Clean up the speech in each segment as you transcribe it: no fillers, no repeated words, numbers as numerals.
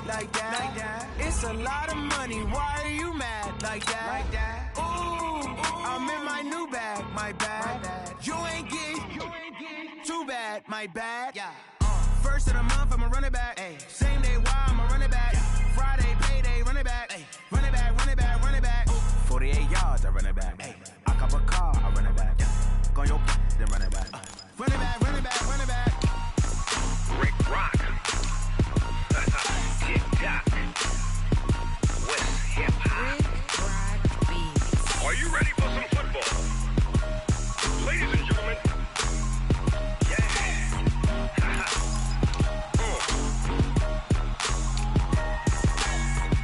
like that. It's a lot of money, why are you mad like that? Ooh, I'm in my new bag, my bad. You ain't get too bad, my bad. Yeah. First of the month, I'ma run it back. Ay. Same day, why I'ma run it back. Friday, payday, run it back. Ay. Run it back, run it back, run it back. 48 yards, I run it back. Ay. I cop a car, I run it back. Go on your then run it back. Run it back, run it back, run it back. Rick Rock. Tick-tock. West hip-hop. Rick Rock Beats. Are you ready for some football? Ladies and gentlemen.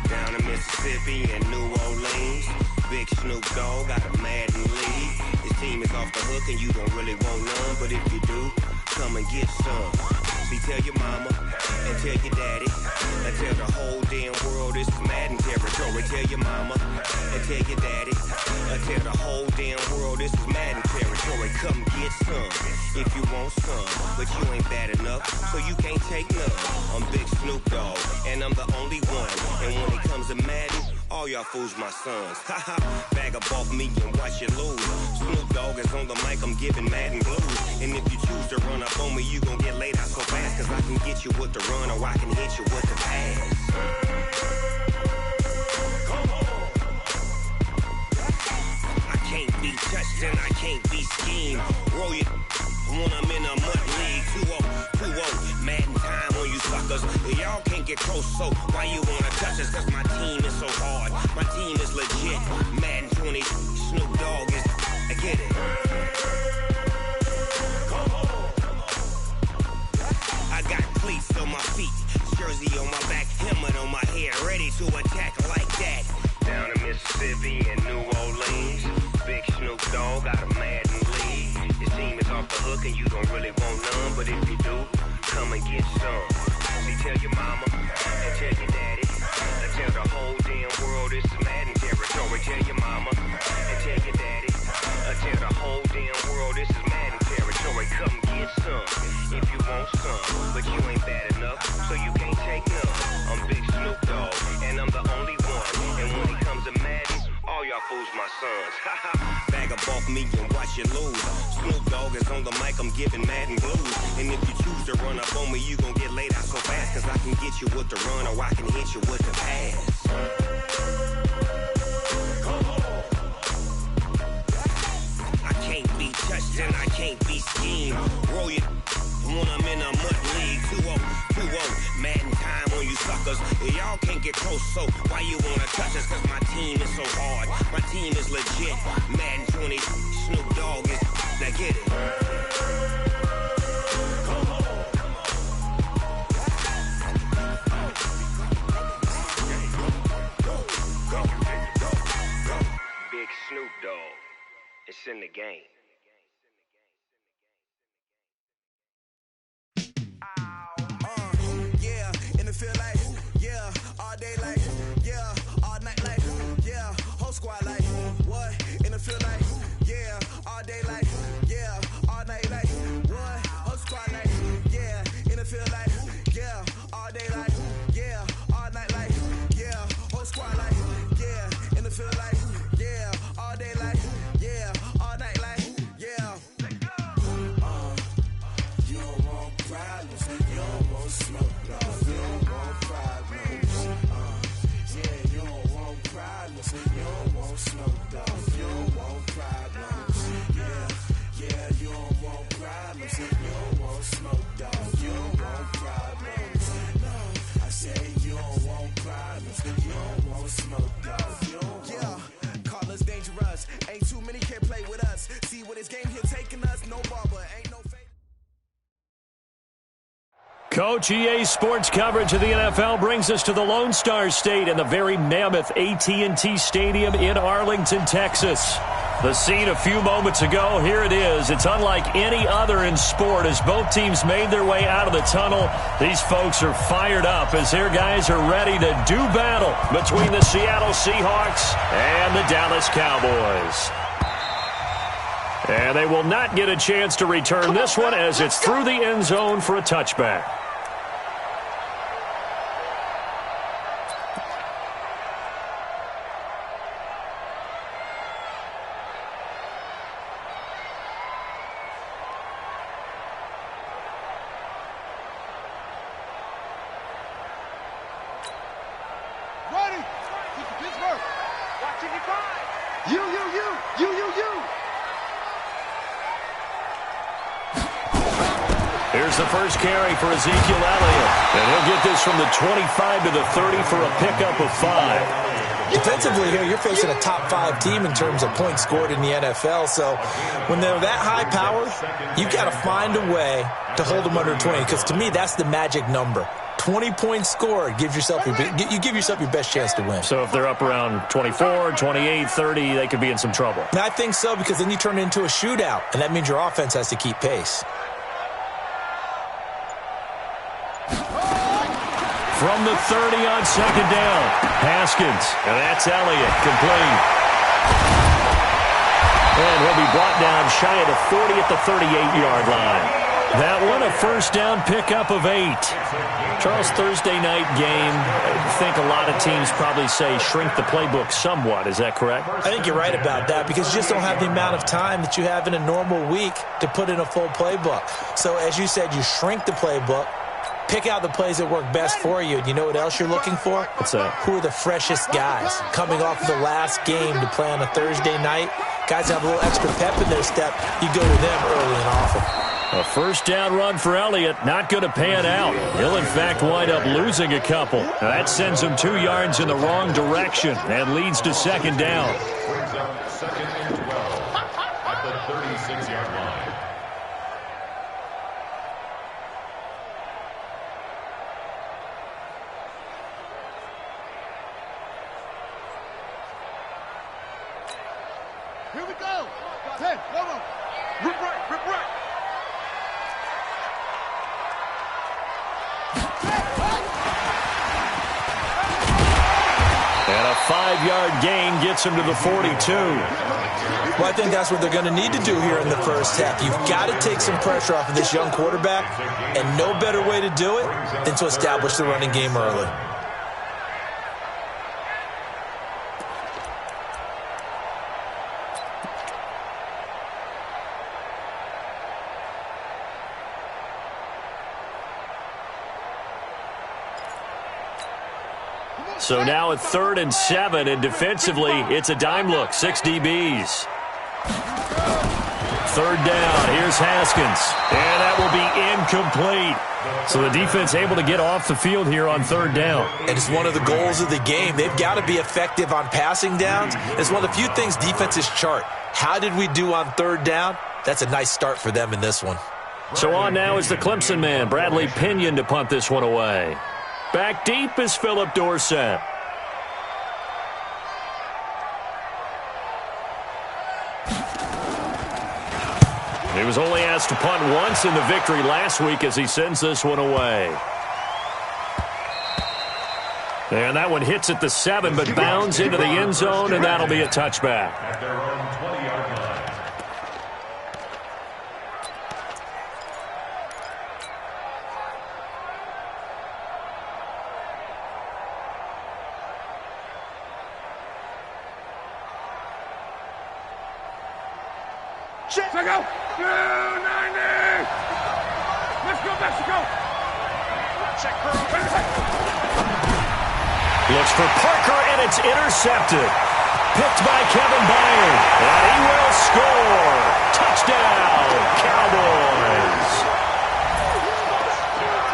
Down in Mississippi and New Orleans, Big Snoop Dogg got a Madden league. His team is off the hook and you don't really want none, but if you do, come and get some. See, tell your mama and tell your daddy and tell the whole damn world this is Madden territory. Tell your mama and tell your daddy and tell the whole damn world this is Madden territory. Come get some if you want some, but you ain't bad enough, so you can't take none. I'm Big Snoop Dogg and I'm the only one, and when it comes to Madden, all y'all fools my sons. Haha, bag up off me and watch you lose. Snoop Dogg is on the mic, I'm giving Madden blues. And if you choose to run up on me, you gon' get laid out so fast, cause I can get you with the run or I can hit you with the pass. Come on. I can't be touched and I can't be schemed. Roll you when I'm in a mud league. 2-0, Madden time on you suckers. Y'all can't get close, so why you wanna touch us? Cause my team is so hard, my team is legit. Madden 20, Snoop Dogg is, I get it. Come on. I got cleats on my feet, jersey on my back, helmet on my hair, ready to attack like that. Down in Mississippi and New Orleans, Big Snoop Dogg got a Madden league. His team is off the hook and you don't really want none, but if you do, come and get some. See, tell your mama and tell your daddy and tell the whole damn world this is Madden territory. Tell your mama and tell your daddy and tell the whole damn world this is Madden territory. Come get some if you want some, but you ain't bad enough, so you can't take none. I'm Big Snoop Dogg and I'm the only one, and when it comes to Madden, all y'all fools my sons. Bag up off me and watch you lose. Snoop Dogg is on the mic, I'm giving Madden blues. And if you choose to run up on me, you gon' get laid out so fast, cause I can get you with the run or I can hit you with the pass. Come on. I can't be touched and I can't be schemed. Roll you when I'm in a mud league. 2-0, Madden time on you suckers. Y'all can't get close, so why you wanna touch us? Cause my team is so hard, my team is legit. Madden 20, Snoop Dogg is, now get it. Come on. Go. Big Snoop Dogg, it's in the game. Feel like, yeah, all day like, yeah, all night like, yeah, whole squad like, what? In the feel like, yeah, all day like, yeah, all night like, what? Whole squad like, yeah, in the feel like, yeah, all day like, yeah, all night like, yeah, whole squad like, yeah, in the feel like, yeah, all day like, yeah, all night like, yeah. You don't want problems, you don't want smoke, no. You don't want Snoop Dogg, you don't want problems. Yeah, you don't want problems. You don't want Snoop Dogg, you don't want problems. No, I say you don't want problems. You don't want Snoop Dogg, you don't want. Yeah, call us dangerous. Ain't too many can play with us. See what this game here taking us. No barber, ain't no fake. Coach, EA Sports coverage of the NFL brings us to the Lone Star State and the very mammoth AT&T Stadium in Arlington, Texas. The scene a few moments ago, here it is. It's unlike any other in sport as both teams made their way out of the tunnel. These folks are fired up as their guys are ready to do battle between the Seattle Seahawks and the Dallas Cowboys. And they will not get a chance to return this one as it's through the end zone for a touchback. Here's the first carry for Ezekiel Elliott. And he'll get this from the 25 to the 30 for a pickup of 5. Defensively here, you're facing a top 5 team in terms of points scored in the NFL. So when they're that high powered, you got to find a way to hold them under 20. Because to me, that's the magic number. 20 points scored, you give yourself your best chance to win. So if they're up around 24, 28, 30, they could be in some trouble. And I think so, because then you turn it into a shootout, and that means your offense has to keep pace. From the 30 on second down, Haskins, and that's Elliott, complete. And he'll be brought down shy of the 40 at the 38-yard line. That one, a first down pickup of 8. Charles, Thursday night game, I think a lot of teams probably say shrink the playbook somewhat. Is that correct? I think you're right about that, because you just don't have the amount of time that you have in a normal week to put in a full playbook. So as you said, you shrink the playbook, pick out the plays that work best for you. And you know what else you're looking for? What's that? Who are the freshest guys coming off of the last game to play on a Thursday night? Guys have a little extra pep in their step. You go to them early and often. A first down run for Elliott, not going to pan out. He'll, in fact, wind up losing a couple. Now that sends him 2 yards in the wrong direction and leads to second down. Brings up second and 12 at the 36-yard line. Here we go. 10, come on. Rip right, rip right. And a 5-yard gain gets him to the 42. Well, I think that's what they're going to need to do here in the first half. You've got to take some pressure off of this young quarterback, and no better way to do it than to establish the running game early. So now at 3rd and 7, and defensively, it's a dime look, 6 DBs. 3rd down, here's Haskins, and that will be incomplete. So the defense able to get off the field here on 3rd down. And it's one of the goals of the game. They've got to be effective on passing downs. It's one of the few things defenses chart. How did we do on 3rd down? That's a nice start for them in this one. So on now is the Clemson man, Bradley Pinion, to punt this one away. Back deep is Philip Dorsett. He was only asked to punt once in the victory last week as he sends this one away. And that one hits at the 7, but bounds into the end zone, and that'll be a touchback. At their own 20-yard line. Check out. 290. Let's go, Mexico. Check. Looks for Parker, and it's intercepted. Picked by Kevin Byard. And he will score. Touchdown, Cowboys.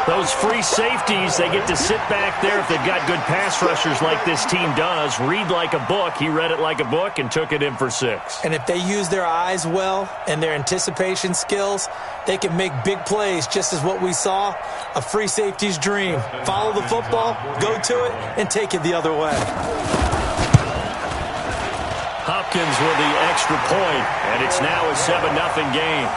Those free safeties, they get to sit back there if they've got good pass rushers like this team does. Read like a book. He read it like a book and took it in for 6. And if they use their eyes well and their anticipation skills, they can make big plays, just as what we saw, a free safety's dream. Follow the football, go to it, and take it the other way. Hopkins with the extra point, and it's now a 7-0 game.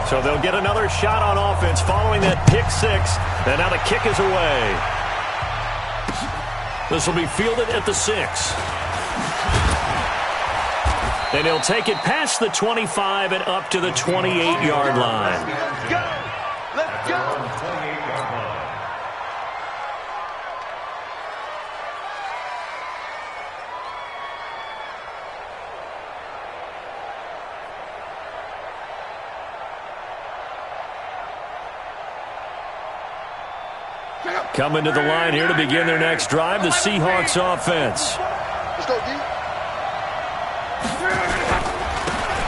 So they'll get another shot on offense following that pick 6. And now the kick is away. This will be fielded at the 6. And he'll take it past the 25 and up to the 28-yard line. Let's go. Let's go. Coming to the line here to begin their next drive, the Seahawks offense. Let's go, D.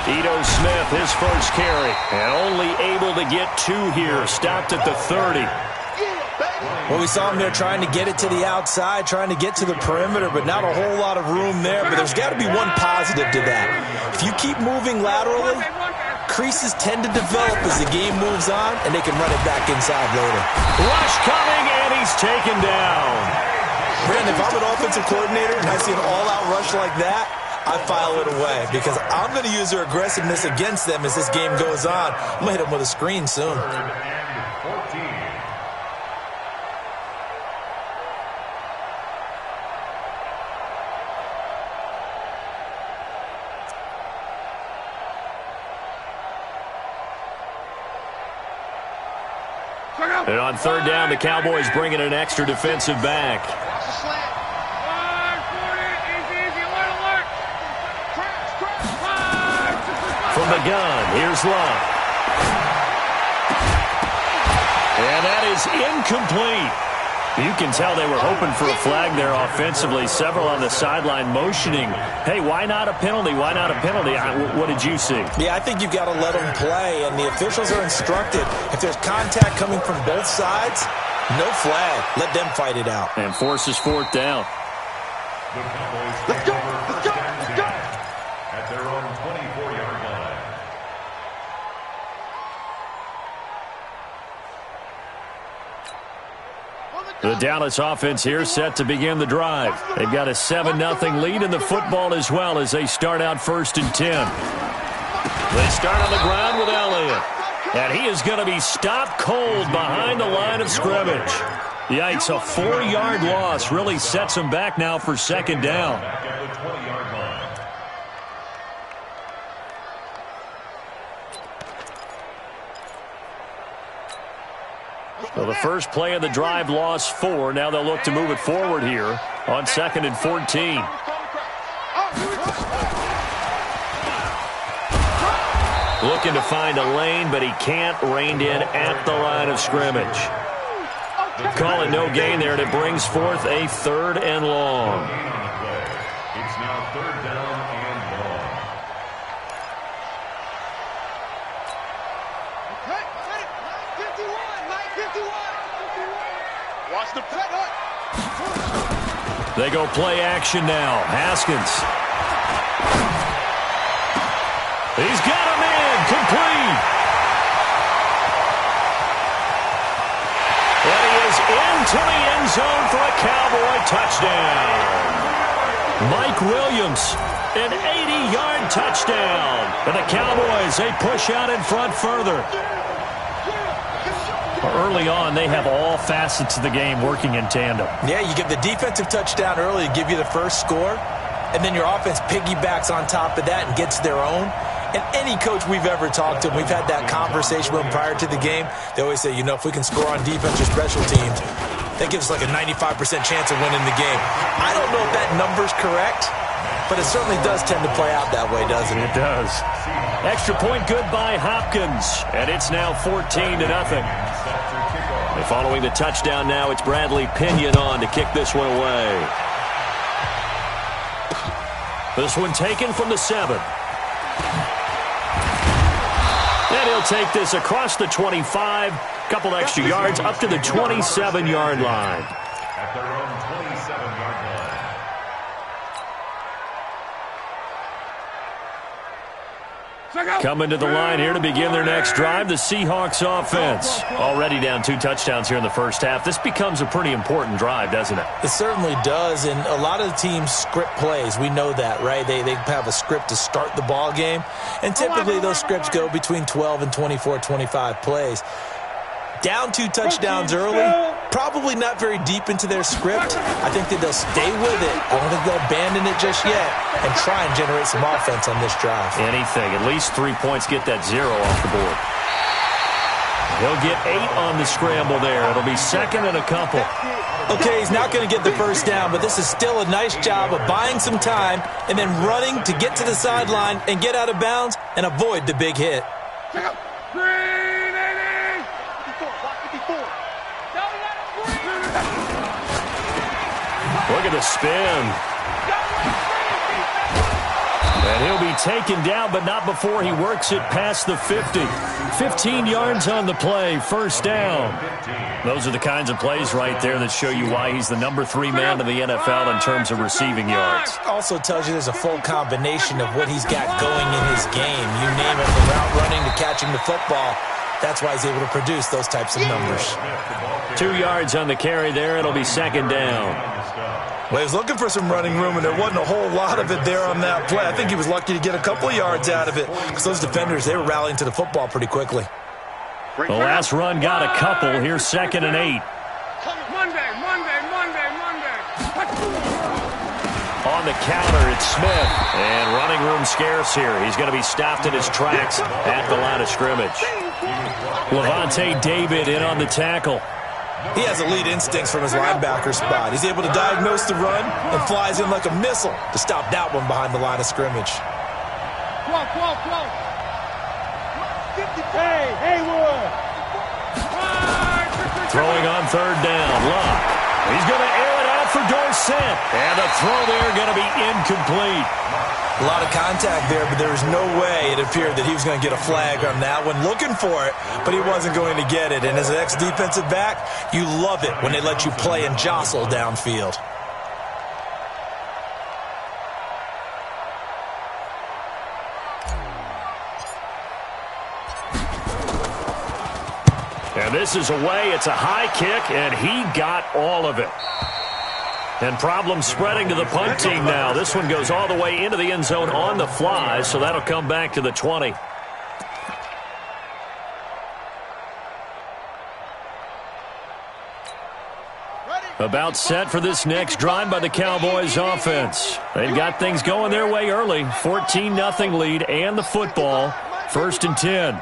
Ito Smith, his first carry, and only able to get 2 here. Stopped at the 30. Well, we saw him there trying to get it to the outside, trying to get to the perimeter, but not a whole lot of room there. But there's got to be one positive to that. If you keep moving laterally, creases tend to develop as the game moves on, and they can run it back inside later. Rush coming, and he's taken down. Brandon, if I'm an offensive coordinator and I see an all-out rush like that, I file it away because I'm going to use their aggressiveness against them as this game goes on. I'm going to hit them with a screen soon. And on third down, the Cowboys bring in an extra defensive back. From the gun, here's Love. And that is incomplete. You can tell they were hoping for a flag there offensively. Several on the sideline motioning. Hey, why not a penalty? Why not a penalty? What did you see? Yeah, I think you've got to let them play, and the officials are instructed. If there's contact coming from both sides, no flag. Let them fight it out. And forces fourth down. Let's go. Let's go. Let's go. At their own 24-yard line. The Dallas offense here set to begin the drive. They've got a 7-0 lead in the football as well as they start out 1st and 10. They start on the ground with Elliott. And he is going to be stopped cold behind the line of scrimmage. Yikes, a 4-yard loss really sets him back now for 2nd down. Back at the 20-yard line. Well, the first play of the drive lost 4. Now they'll look to move it forward here on 2nd and 14. Looking to find a lane, but he can't. Reined in at the line of scrimmage. Call it no gain there, and it brings forth a 3rd and long. It's now 3rd down and long. Watch the play. They go play action now. Haskins. He's got him in. Complete. And he is into the end zone for a Cowboy touchdown. Mike Williams, an 80-yard touchdown. And the Cowboys, they push out in front further. Early on, they have all facets of the game working in tandem. Yeah, you get the defensive touchdown early to give you the first score, and then your offense piggybacks on top of that and gets their own. And any coach we've ever talked to, we've had that conversation with them prior to the game, they always say, you know, if we can score on defense or special teams, that gives us like a 95% chance of winning the game. I don't know if that number's correct, but it certainly does tend to play out that way, doesn't it? It does. Extra point good by Hopkins, and it's now 14-0. And following the touchdown now, it's Bradley Pinion on to kick this one away. This one taken from the 7. And he'll take this across the 25, couple extra yards up to the 27-yard line. At their own 27-yard line. Coming to the line here to begin their next drive, the Seahawks offense. Already down 2 touchdowns here in the first half. This becomes a pretty important drive, doesn't it? It certainly does, and a lot of the teams script plays. We know that, right? They have a script to start the ball game, and typically those scripts go between 12 and 24, 25 plays. Down 2 touchdowns early, probably not very deep into their script. I think that they'll stay with it. I don't think they'll abandon it just yet and try and generate some offense on this drive. Anything. At least 3 points, get that 0 off the board. He'll get 8 on the scramble there. It'll be 2nd and a couple. Okay, he's not going to get the first down, but this is still a nice job of buying some time and then running to get to the sideline and get out of bounds and avoid the big hit. Look at the spin. And he'll be taken down, but not before he works it past the 50. 15 yards on the play, first down. Those are the kinds of plays right there that show you why he's the number 3 man in the NFL in terms of receiving yards. Also tells you there's a full combination of what he's got going in his game. You name it, from route running to catching the football. That's why he's able to produce those types of numbers. 2 yards on the carry there. It'll be second down. Well, he was looking for some running room, and there wasn't a whole lot of it there on that play. I think he was lucky to get a couple of yards out of it because those defenders, they were rallying to the football pretty quickly. The last run got a couple. Here's 2nd and 8. Monday. On the counter, it's Smith. And running room scarce here. He's going to be stopped in his tracks at the line of scrimmage. Levante David in on the tackle. He has elite instincts from his linebacker spot. He's able to diagnose the run and flies in like a missile to stop that one behind the line of scrimmage. Throwing on 3rd down. Luck. He's going to air it out for Dorsett. And the throw there going to be incomplete. A lot of contact there, but there was no way it appeared that he was going to get a flag on that one. Looking for it, but he wasn't going to get it. And as an ex-defensive back, you love it when they let you play and jostle downfield. And this is away. It's a high kick, and he got all of it. And problems spreading to the punt team now. This one goes all the way into the end zone on the fly, so that'll come back to the 20. About set for this next drive by the Cowboys offense. They've got things going their way early. 14-0 lead and the football. 1st and 10.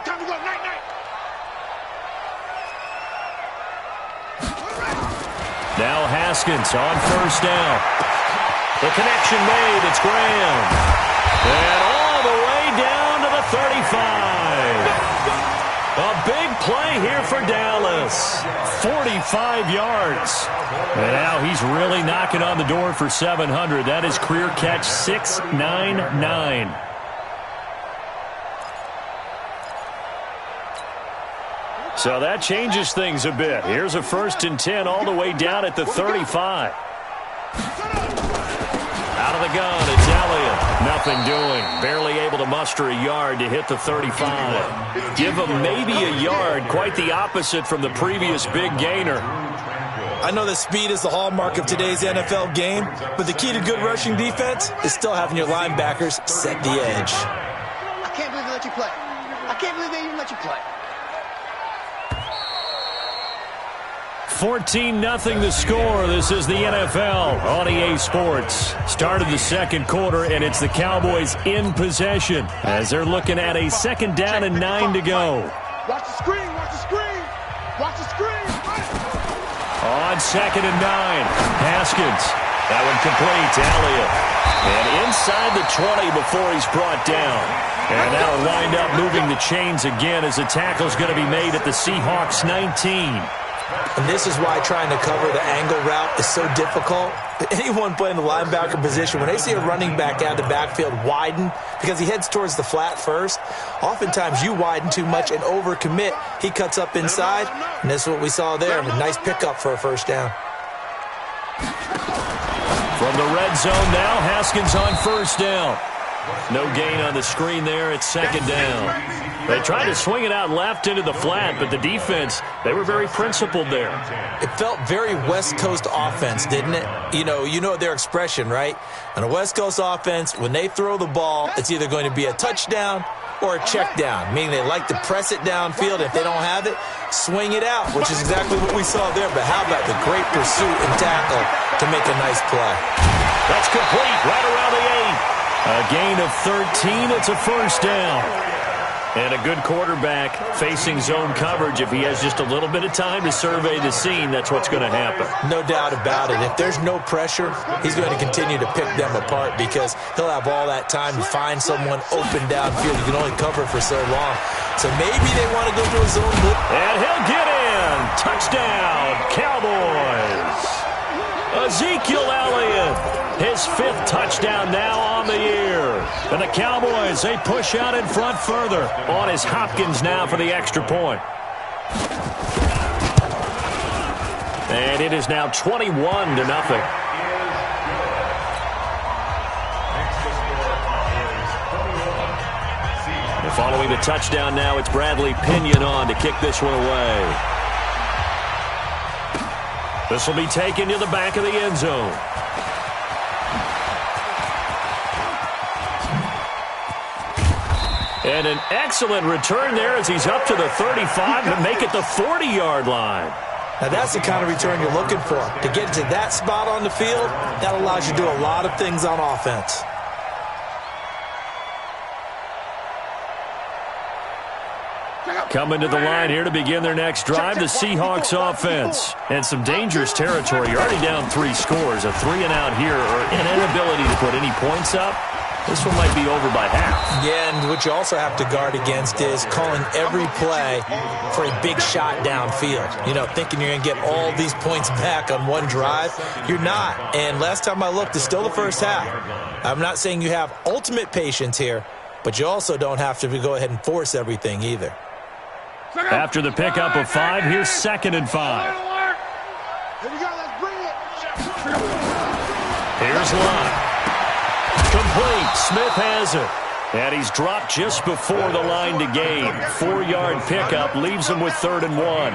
Now Haskins on 1st down. The connection made. It's Graham. And all the way down to the 35. A big play here for Dallas. 45 yards. And now he's really knocking on the door for 700. That is career catch 699. So that changes things a bit. Here's a 1st and 10 all the way down at the 35. Out of the gun, it's Elliott. Nothing doing. Barely able to muster a yard to hit the 35. Give him maybe a yard. Quite the opposite from the previous big gainer. I know that speed is the hallmark of today's NFL game, but the key to good rushing defense is still having your linebackers set the edge. I can't believe they let you play. I can't believe they even let you play. 14-0 the score. This is the NFL on EA Sports. Started the second quarter, and it's the Cowboys in possession as they're looking at a 2nd down and 9 to go. Watch the screen, watch the screen, watch the screen. On 2nd and 9, Haskins. That one complete to Elliott. And inside the 20 before he's brought down. And that'll wind up moving the chains again as the tackle's going to be made at the Seahawks 19. And this is why trying to cover the angle route is so difficult. Anyone playing the linebacker position, when they see a running back out of the backfield widen, because he heads towards the flat first, oftentimes you widen too much and overcommit. He cuts up inside, and this is what we saw there. A nice pickup for a 1st down. From the red zone now, Haskins on 1st down. No gain on the screen there. It's 2nd down. They tried to swing it out left into the flat, but the defense, they were very principled there. It felt very West Coast offense, didn't it? You know their expression, right? On a West Coast offense, when they throw the ball, it's either going to be a touchdown or a check down, meaning they like to press it downfield. If they don't have it, swing it out, which is exactly what we saw there. But how about the great pursuit and tackle to make a nice play? That's complete right around the 8. A gain of 13. It's a 1st down. And a good quarterback facing zone coverage. If he has just a little bit of time to survey the scene, that's what's going to happen. No doubt about it. If there's no pressure, he's going to continue to pick them apart because he'll have all that time to find someone open downfield. You can only cover for so long. So maybe they want to go to a zone blitz. And he'll get in. Touchdown, Cowboys. Ezekiel Elliott, his 5th touchdown now on the year. And the Cowboys, they push out in front further. On is Hopkins now for the extra point. And it is now 21-0. And following the touchdown now, it's Bradley Pinion on to kick this one away. This will be taken to the back of the end zone. And an excellent return there as he's up to the 35 to make it the 40-yard line. Now, that's the kind of return you're looking for. To get to that spot on the field, that allows you to do a lot of things on offense. Coming to the line here to begin their next drive, the Seahawks offense. And some dangerous territory. You're already down 3 scores. A 3-and-out here, or an inability to put any points up. This one might be over by half. Yeah, and what you also have to guard against is calling every play for a big shot downfield. You know, thinking you're going to get all these points back on one drive. You're not. And last time I looked, it's still the first half. I'm not saying you have ultimate patience here, but you also don't have to go ahead and force everything either. After the pickup of 5, here's 2nd and 5. Here we go, let's bring it. Here's Lott. Complete. Smith has it. And he's dropped just before the line to gain. 4-yard pickup leaves him with 3rd and 1.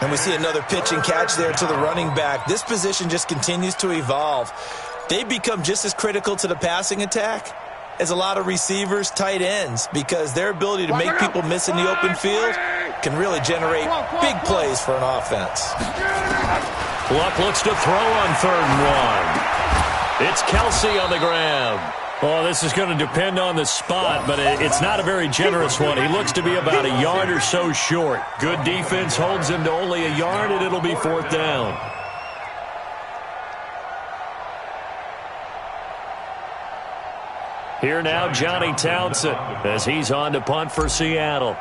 And we see another pitch and catch there to the running back. This position just continues to evolve. They become just as critical to the passing attack as a lot of receivers, tight ends, because their ability to make people miss in the open field can really generate big plays for an offense. Luck looks to throw on 3rd and 1. It's Kelsey on the grab. Oh, this is going to depend on the spot, but it's not a very generous one. He looks to be about a yard or so short. Good defense holds him to only a yard, and it'll be 4th down. Here now, Johnny Townsend, as he's on to punt for Seattle.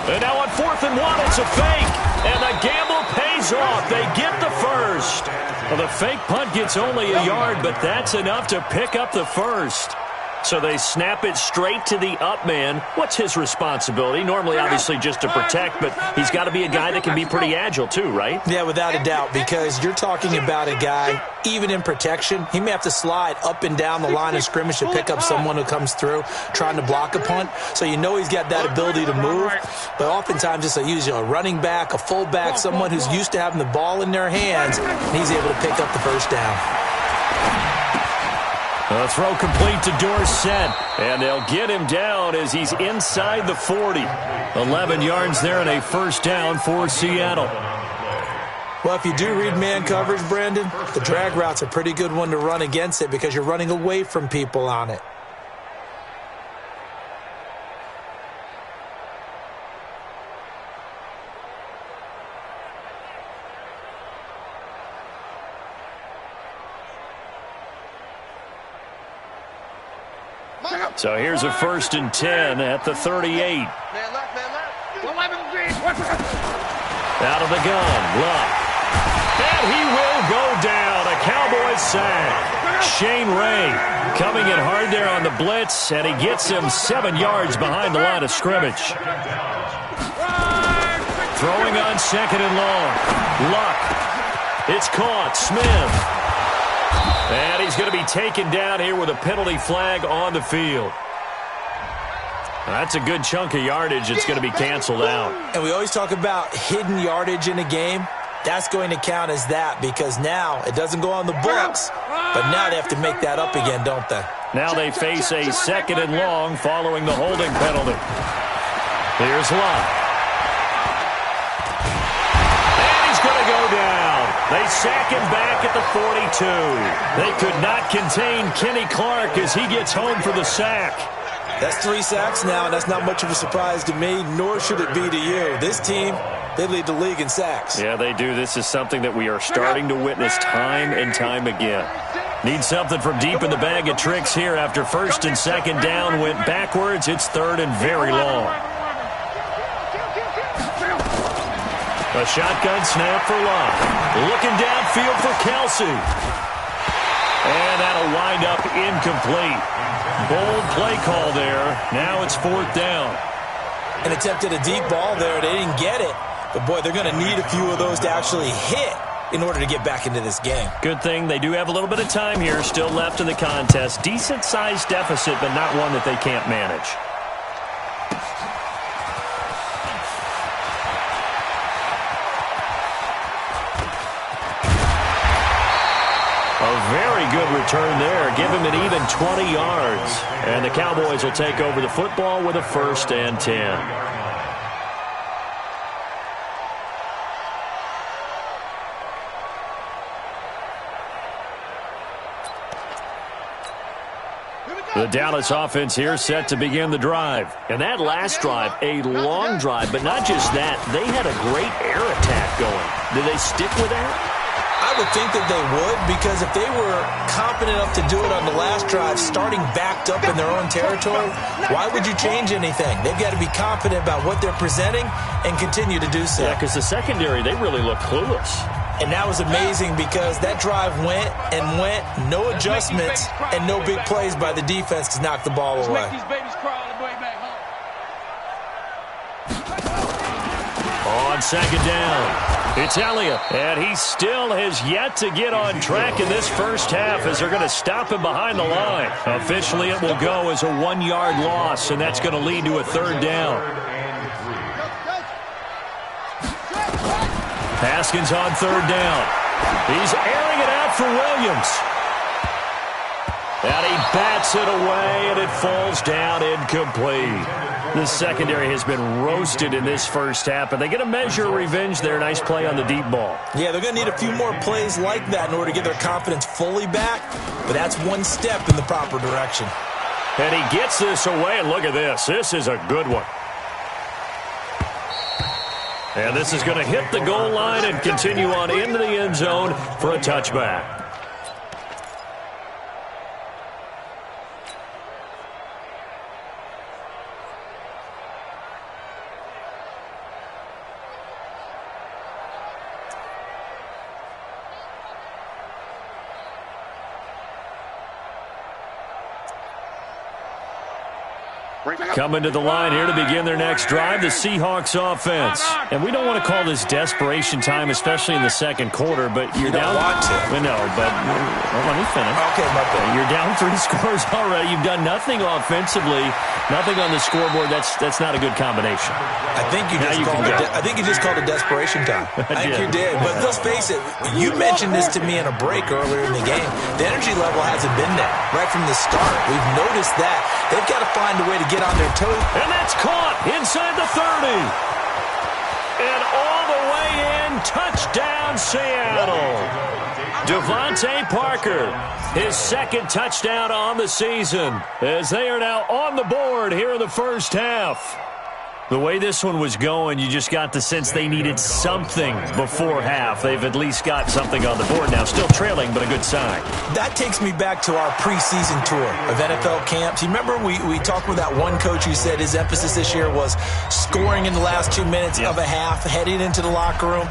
And now on 4th and 1, it's a fake. And the gamble pays off. They get the first. Well, the fake punt gets only a yard, but that's enough to pick up the first. So they snap it straight to the up man. What's his responsibility? Normally, obviously, just to protect, but he's got to be a guy that can be pretty agile too, right? Yeah, without a doubt, because you're talking about a guy, even in protection, he may have to slide up and down the line of scrimmage to pick up someone who comes through trying to block a punt. So you know he's got that ability to move, but oftentimes it's usually a running back, a fullback, someone who's used to having the ball in their hands, and he's able to pick up the first down. A throw complete to Dorsett, and they'll get him down as he's inside the 40. 11 yards there and a first down for Seattle. Well, if you do read man coverage, Brandon, the drag route's a pretty good one to run against it because you're running away from people on it. So here's a 1st and 10 at the 38. Man left, man left. Out of the gun, Luck. And he will go down. A Cowboys sack. Shane Ray coming in hard there on the blitz, and he gets him 7 yards behind the line of scrimmage. Throwing on 2nd and long. Luck. It's caught. Smith. And he's going to be taken down here with a penalty flag on the field. That's a good chunk of yardage. It's going to be canceled out. And we always talk about hidden yardage in a game. That's going to count as that because now it doesn't go on the books, but now they have to make that up again, don't they? Now they face a 2nd and long following the holding penalty. Here's Lott. And he's going to go down. They sack him back at the 42. They could not contain Kenny Clark as he gets home for the sack. That's 3 sacks now, and that's not much of a surprise to me, nor should it be to you. This team, they lead the league in sacks. Yeah, they do. This is something that we are starting to witness time and time again. Need something from deep in the bag of tricks here after 1st and 2nd down went backwards. It's 3rd and very long. A shotgun snap for Love. Looking downfield for Kelsey. And that'll wind up incomplete. Bold play call there. Now it's 4th down. And attempted a deep ball there. They didn't get it. But, boy, they're going to need a few of those to actually hit in order to get back into this game. Good thing they do have a little bit of time here still left in the contest. Decent-sized deficit, but not one that they can't manage. A very good return there. Give him an even 20 yards. And the Cowboys will take over the football with a 1st and 10. The Dallas offense here set to begin the drive. And that last drive, a long drive, but not just that. They had a great air attack going. Did they stick with that? I would think that they would, because if they were confident enough to do it on the last drive, starting backed up in their own territory, why would you change anything? They've got to be confident about what they're presenting and continue to do so. Yeah, because the secondary, they really look clueless. And that was amazing because that drive went and went, no adjustments, and no big plays by the defense to knock the ball away. On 2nd down, it's Elliott, and he still has yet to get on track in this first half as they're going to stop him behind the line. Officially, it will go as a 1-yard loss, and that's going to lead to a 3rd down. Haskins on 3rd down. He's airing it out for Williams. And he bats it away, and it falls down incomplete. The secondary has been roasted in this first half, and they get a measure of revenge there. Nice play on the deep ball. Yeah, they're going to need a few more plays like that in order to get their confidence fully back, but that's one step in the proper direction. And he gets this away, and look at this. This is a good one. And this is going to hit the goal line and continue on into the end zone for a touchback. Coming to the line here to begin their next drive, the Seahawks offense. And we don't want to call this desperation time, especially in the second quarter, but you're down. Don't want to. No, but let me finish. Okay, my bad. You're down 3 scores already. You've done nothing offensively, nothing on the scoreboard. That's not a good combination. I think you just called it desperation time. I think you did. But let's face it, you mentioned this to me in a break earlier in the game. The energy level hasn't been there right from the start. We've noticed that. They've got to find a way to get on their toes. And that's caught inside the 30. And all the way in, touchdown Seattle. Devontae Parker, his 2nd touchdown on the season, as they are now on the board here in the first half. The way this one was going, you just got the sense they needed something before half. They've at least got something on the board now. Still trailing, but a good sign. That takes me back to our preseason tour of NFL camps. You remember we talked with that one coach who said his emphasis this year was scoring in the last 2 minutes of a half, heading into the locker room.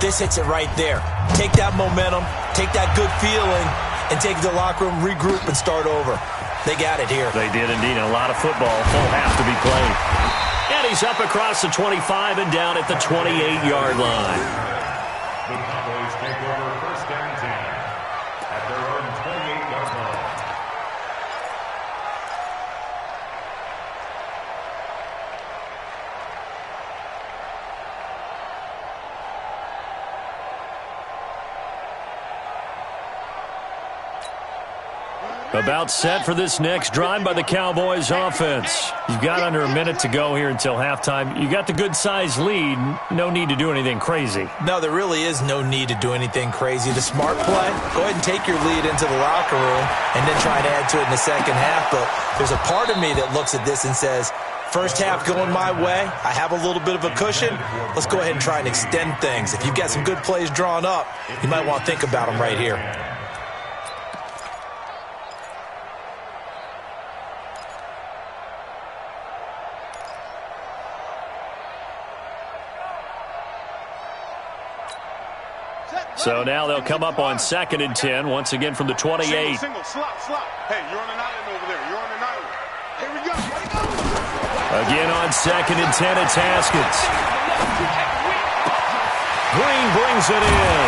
This hits it right there. Take that momentum, take that good feeling, and take it to the locker room, regroup, and start over. They got it here. They did indeed. And a lot of football, full half to be played. And he's up across the 25 and down at the 28-yard line. The Cowboys take over 1st and 10 at their own 28-yard line. About set for this next drive by the Cowboys offense. You've got under a minute to go here until halftime. You got the good-sized lead. No need to do anything crazy. No, there really is no need to do anything crazy. The smart play, go ahead and take your lead into the locker room and then try to add to it in the second half. But there's a part of me that looks at this and says, first half going my way, I have a little bit of a cushion. Let's go ahead and try and extend things. If you've got some good plays drawn up, you might want to think about them right here. So now they'll come up on 2nd and 10, once again from the 28. Single, slot. Hey, you're on an island over there. You're on an island. Here we go. Again on 2nd and 10, it's Haskins. Green brings it in.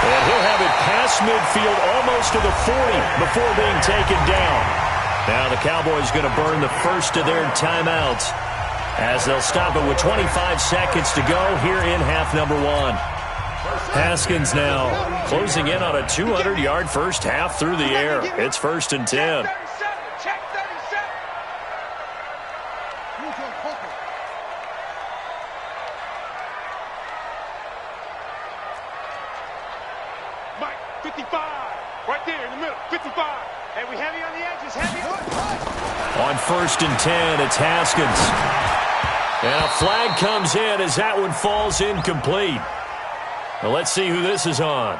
And he'll have it past midfield almost to the 40 before being taken down. Now the Cowboys going to burn the first of their timeouts as they'll stop it with 25 seconds to go here in half number 1. Haskins now closing in on a 200-yard first half through the air. It's 1st and 10. Check 37. Mike, 55. Right there in the middle. 55. And we heavy on the edges. Heavy. On 1st and 10, it's Haskins. And a flag comes in as that one falls incomplete. Well, let's see who this is on.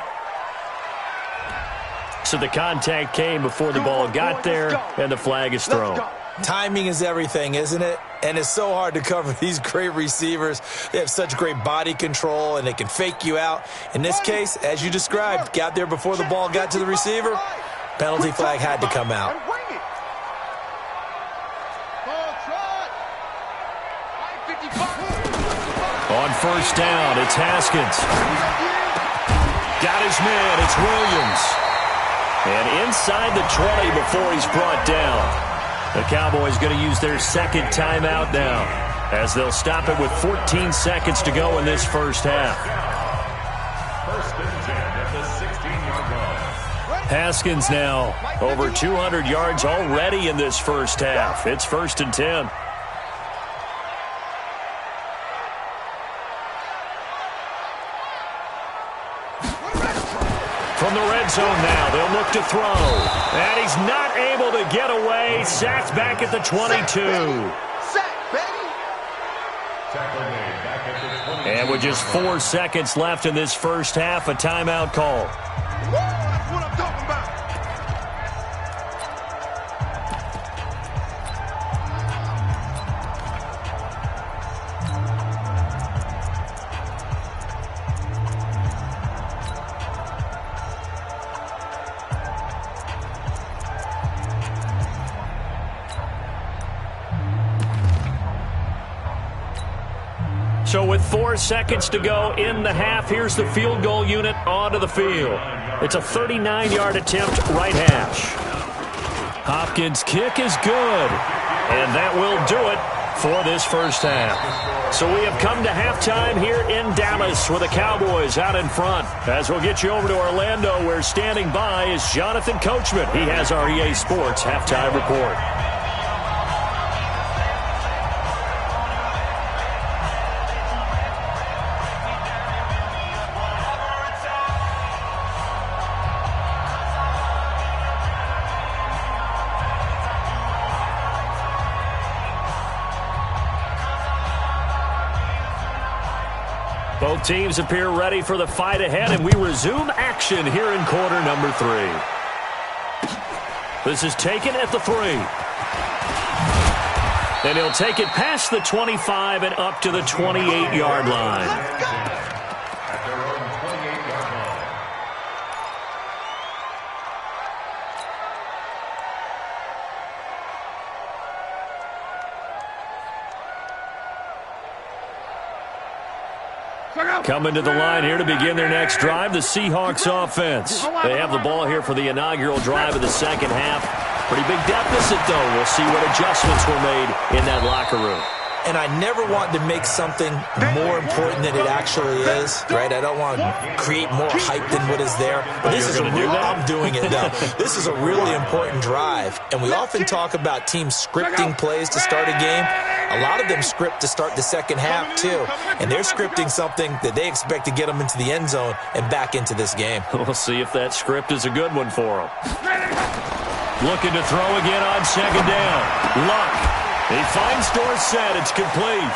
So the contact came before the ball got there, and the flag is thrown. Timing is everything, isn't it? And it's so hard to cover these great receivers. They have such great body control, and they can fake you out. In this case, as you described, got there before the ball got to the receiver. Penalty flag had to come out. On 1st down, it's Haskins. Got his man, it's Williams. And inside the 20 before he's brought down. The Cowboys going to use their 2nd timeout now as they'll stop it with 14 seconds to go in this first half. 1st and 10 at the 16-yard line. Haskins now over 200 yards already in this first half. It's 1st and 10. From the red zone now, they'll look to throw. And he's not able to get away. Sacked back at the 22. And with just 4 seconds left in this first half, a timeout call. That's what I'm talking about. So with 4 seconds to go in the half, here's the field goal unit onto the field. It's a 39-yard attempt, right hash. Hopkins' kick is good, and that will do it for this first half. So we have come to halftime here in Dallas with the Cowboys out in front. As we'll get you over to Orlando, where standing by is Jonathan Coachman. He has our EA Sports halftime report. Both teams appear ready for the fight ahead, and we resume action here in quarter number 3. This is taken at the 3. And he'll take it past the 25 and up to the 28-yard line. At their own 28-yard line. Coming to the line here to begin their next drive, the Seahawks offense. They have the ball here for the inaugural drive of the second half. Pretty big deficit, though. We'll see what adjustments were made in that locker room. And I never want to make something more important than it actually is, right? I don't want to create more hype than what is there. But this is a real, I'm doing it now. This is a really important drive. And we often talk about teams scripting plays to start a game. A lot of them script to start the second half, too. And they're scripting something that they expect to get them into the end zone and back into this game. We'll see if that script is a good one for them. Looking to throw again on second down. Luck. He finds Dorsett. It's complete.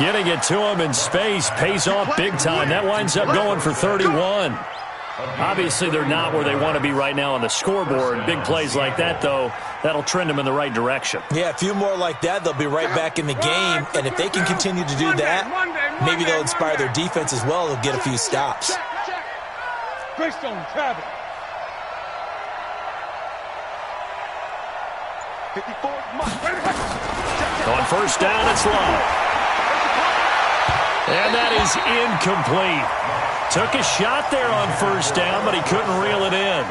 Getting it to him in space pays off big time. That winds up going for 31. Obviously, they're not where they want to be right now on the scoreboard. Big plays like that, though, that'll trend them in the right direction. Yeah, a few more like that, they'll be right back in the game. And if they can continue to do that, maybe they'll inspire their defense as well. They'll get a few stops. Greystone travel. 54. On first down, it's low. And that is incomplete. Took a shot there on first down, but he couldn't reel it in.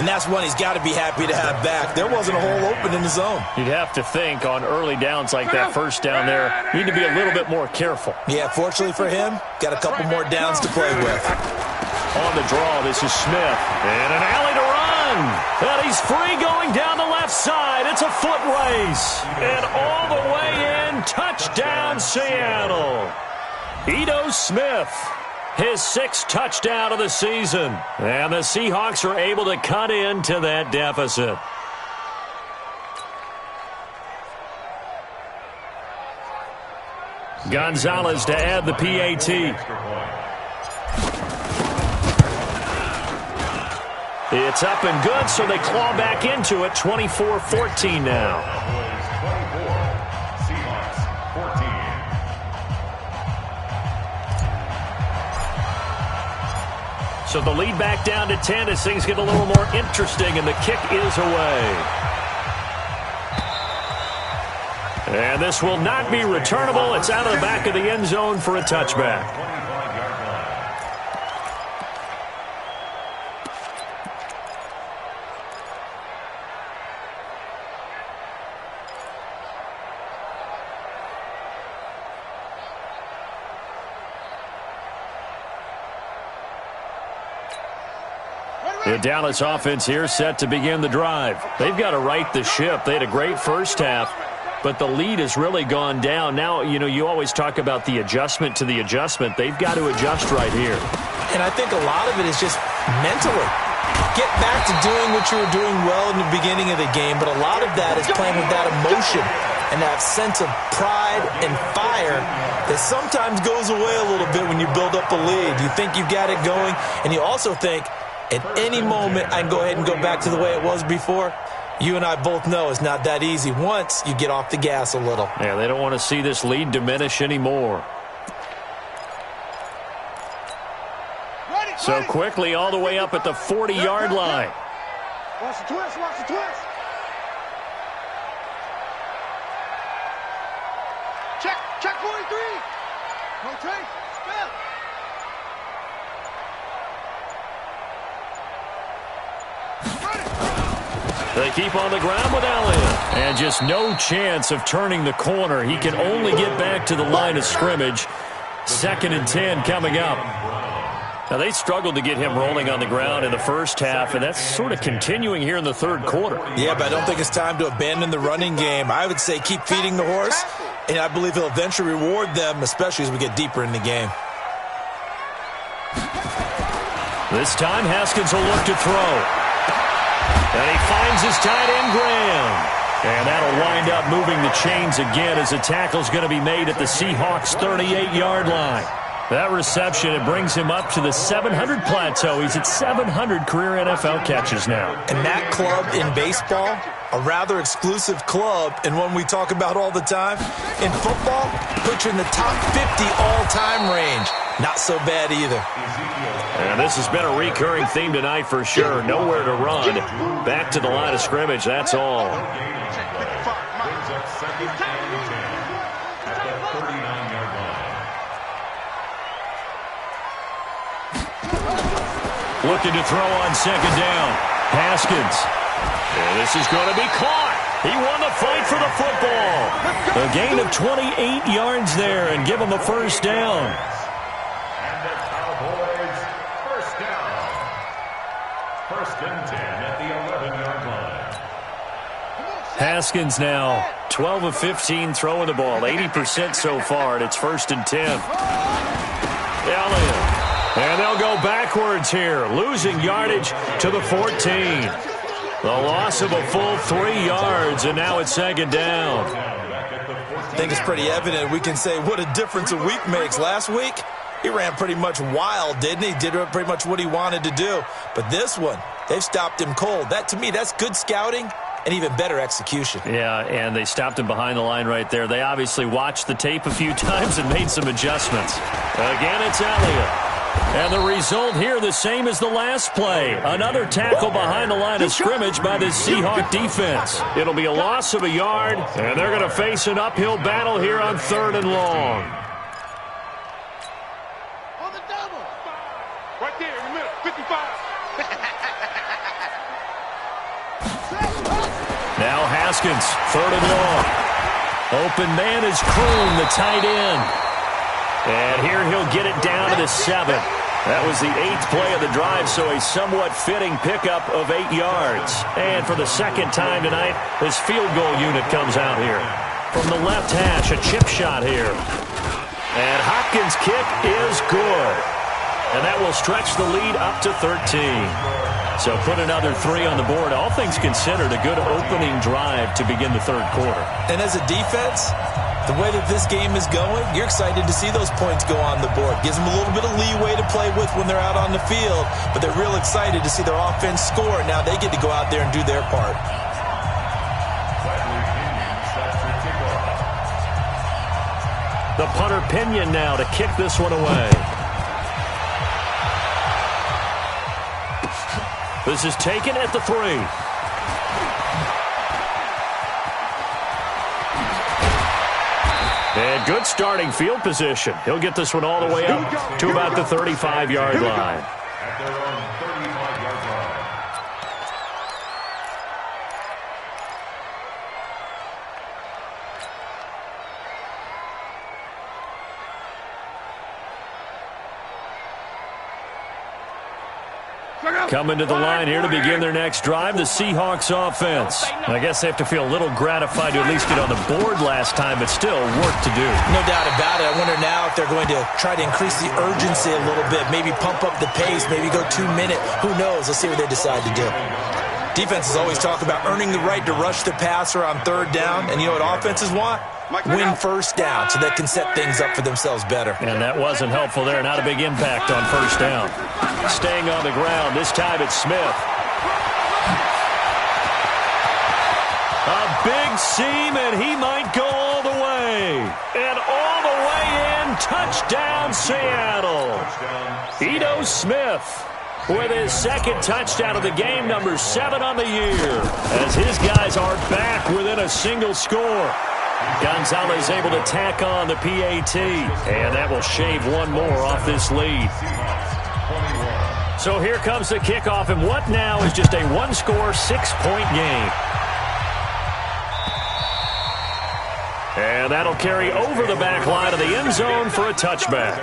And that's one he's got to be happy to have back. There wasn't a hole open in the zone. You'd have to think on early downs like that first down there, you need to be a little bit more careful. Yeah, fortunately for him, got a couple more downs to play with. On the draw, this is Smith. And an alley to run. And he's free going down the left side. It's a foot race. And all the way in, touchdown Seattle. Ito Smith, his 6th touchdown of the season. And the Seahawks are able to cut into that deficit. Gonzalez to add the PAT. It's up and good, so they claw back into it. 24-14 now. Seahawks 14. So the lead back down to 10 as things get a little more interesting, and the kick is away. And this will not be returnable. It's out of the back of the end zone for a touchback. The Dallas offense here set to begin the drive. They've got to right the ship. They had a great first half, but the lead has really gone down. Now, you always talk about the adjustment to the adjustment. They've got to adjust right here. And I think a lot of it is just mentally. Get back to doing what you were doing well in the beginning of the game, but a lot of that is playing with that emotion and that sense of pride and fire that sometimes goes away a little bit when you build up a lead. You think you got it going, and you also think, at any moment, I can go ahead and go back to the way it was before. You and I both know it's not that easy once you get off the gas a little. Yeah, they don't want to see this lead diminish anymore. So quickly all the way up at the 40-yard line. Watch the twist, watch the twist. Check 43. Rotate, step. They keep on the ground with Allen. And just no chance of turning the corner. He can only get back to the line of scrimmage. 2nd and 10 coming up. Now, they struggled to get him rolling on the ground in the first half, and that's sort of continuing here in the third quarter. Yeah, but I don't think it's time to abandon the running game. I would say keep feeding the horse, and I believe he'll eventually reward them, especially as we get deeper in the game. This time, Haskins will look to throw. And he finds his tight end, Graham. And that'll wind up moving the chains again as the tackle's going to be made at the Seahawks' 38-yard line. That reception, it brings him up to the 700 plateau. He's at 700 career NFL catches now. And that club in baseball, a rather exclusive club and one we talk about all the time. In football, puts you in the top 50 all-time range. Not so bad either. And this has been a recurring theme tonight for sure. Nowhere to run. Back to the line of scrimmage, that's all. Looking to throw on 2nd down. Haskins. And this is going to be caught. He won the fight for the football. A gain of 28 yards there and give him a first down. And the Cowboys first down. 1st and 10 at the 11-yard line. Haskins now 12 of 15 throwing the ball. 80% so far, and it's 1st and 10. Elliott. And they'll go backwards here, losing yardage to the 14. The loss of a full 3 yards, and now it's 2nd down. I think it's pretty evident. We can say what a difference a week makes. Last week, he ran pretty much wild, didn't he? Did pretty much what he wanted to do. But this one, they've stopped him cold. That, to me, that's good scouting and even better execution. Yeah, and they stopped him behind the line right there. They obviously watched the tape a few times and made some adjustments. Again, it's Elliott. And the result here the same as the last play. Another tackle behind the line of scrimmage by this Seahawk defense. It'll be a loss of a yard, and they're going to face an uphill battle here on 3rd and long. On the double. Right there in the middle, 55. Now Haskins, 3rd and long. Open man is Kroon, the tight end. And here he'll get it down to the 7. That was the 8th play of the drive, so a somewhat fitting pickup of 8 yards. And for the second time tonight, his field goal unit comes out here. From the left hash, a chip shot here. And Hopkins' kick is good. And that will stretch the lead up to 13. So put another 3 on the board. All things considered, a good opening drive to begin the 3rd quarter. And as a defense, the way that this game is going, you're excited to see those points go on the board. Gives them a little bit of leeway to play with when they're out on the field, but they're real excited to see their offense score. Now they get to go out there and do their part. The punter Pinion now to kick this one away. This is taken at the 3. And good starting field position. He'll get this one all the way up to about the 35-yard line. At their own 35-yard line. Coming to the line here to begin their next drive, the Seahawks offense. I guess they have to feel a little gratified to at least get on the board last time, but still work to do. No doubt about it. I wonder now if they're going to try to increase the urgency a little bit, maybe pump up the pace, maybe go 2-minute. Who knows? Let's see what they decide to do. Defenses always talk about earning the right to rush the passer on 3rd down, and you know what offenses want? Win 1st down so they can set things up for themselves better. And that wasn't helpful there. Not a big impact on 1st down. Staying on the ground. This time it's Smith. A big seam, and he might go all the way. And all the way in. Touchdown, Seattle. Ito Smith with his 2nd touchdown of the game, number 7 on the year, as his guys are back within a single score. Gonzalez able to tack on the PAT, and that will shave one more off this lead. So here comes the kickoff, and what now is just a 1-score, 6-point game. And that'll carry over the back line of the end zone for a touchback.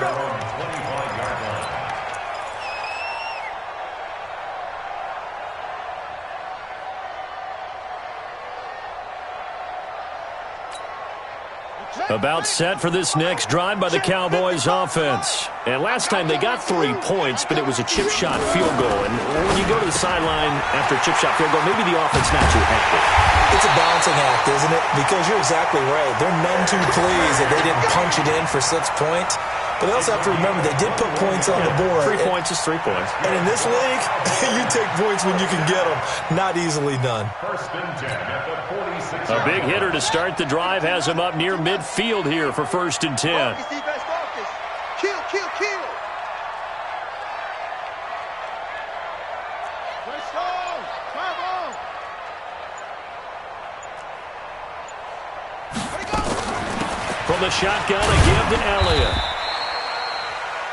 About set for this next drive by the Cowboys offense. And last time they got 3 points, but it was a chip shot field goal. And when you go to the sideline after a chip shot field goal, maybe the offense not too happy. It's a balancing act, isn't it? Because you're exactly right. They're none too pleased that they didn't punch it in for 6 points. But they also have to remember they did put points on the board. 3 points is 3 points. And in this league, you take points when you can get them. Not easily done. 1st and 10 at the 46. A big hitter to start the drive has him up near midfield here for 1st and 10. Kill, kill, kill. From the shotgun, a give to Elliott.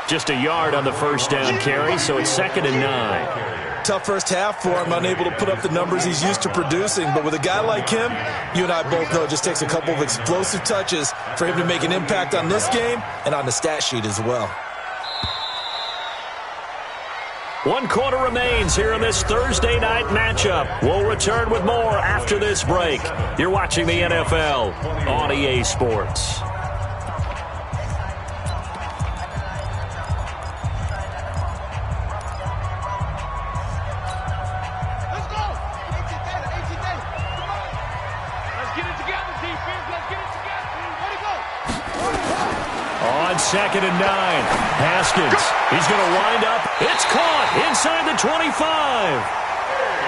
Just a yard on the 1st down carry, so it's 2nd and 9. Tough first half for him, unable to put up the numbers he's used to producing. But with a guy like him, you and I both know it just takes a couple of explosive touches for him to make an impact on this game and on the stat sheet as well. 1 quarter remains here in this Thursday night matchup. We'll return with more after this break. You're watching the NFL on EA Sports. On 2nd and 9, Haskins. He's going to wind up. It's caught inside the 25.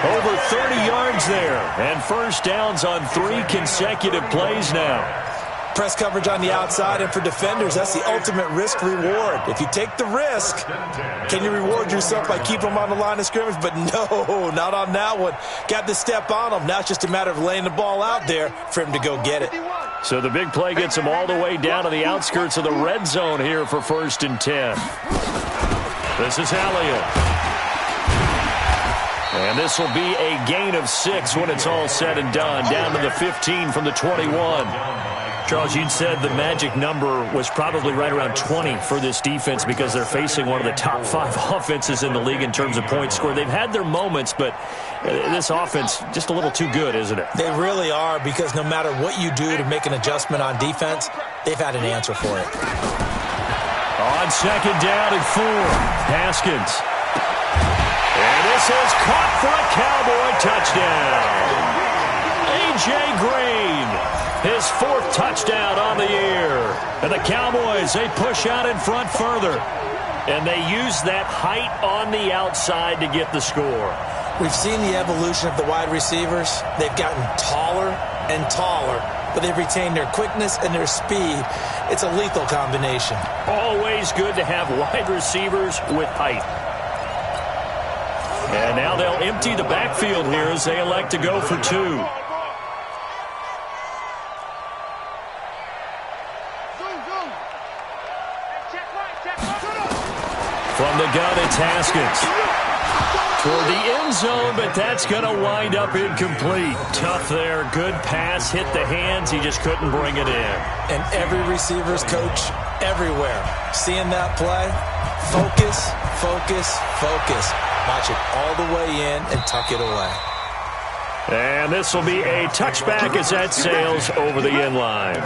Over 30 yards there. And first downs on 3 consecutive plays now. Press coverage on the outside, and for defenders, that's the ultimate risk-reward. If you take the risk, can you reward yourself by keeping them on the line of scrimmage? But no, not on that one. Got to step on them. Now it's just a matter of laying the ball out there for him to go get it. So the big play gets him all the way down to the outskirts of the red zone here for 1st and 10. This is Elliott. And this will be a gain of 6 when it's all said and done. Down to the 15 from the 21. Charles, you'd said the magic number was probably right around 20 for this defense because they're facing one of the top 5 offenses in the league in terms of points scored. They've had their moments, but this offense just a little too good, isn't it? They really are, because no matter what you do to make an adjustment on defense, they've had an answer for it. On 2nd down and 4, Haskins. And this is caught for a Cowboy touchdown. A.J. Green. His 4th touchdown on the year. And the Cowboys, they push out in front further. And they use that height on the outside to get the score. We've seen the evolution of the wide receivers. They've gotten taller and taller, but they've retained their quickness and their speed. It's a lethal combination. Always good to have wide receivers with height. And now they'll empty the backfield here as they elect to go for 2. From the gun, it's Haskins. Toward the end zone, but that's going to wind up incomplete. Tough there. Good pass. Hit the hands. He just couldn't bring it in. And every receiver's coach everywhere, seeing that play, focus, focus, focus. Watch it all the way in and tuck it away. And this will be a touchback as that sails over the end line.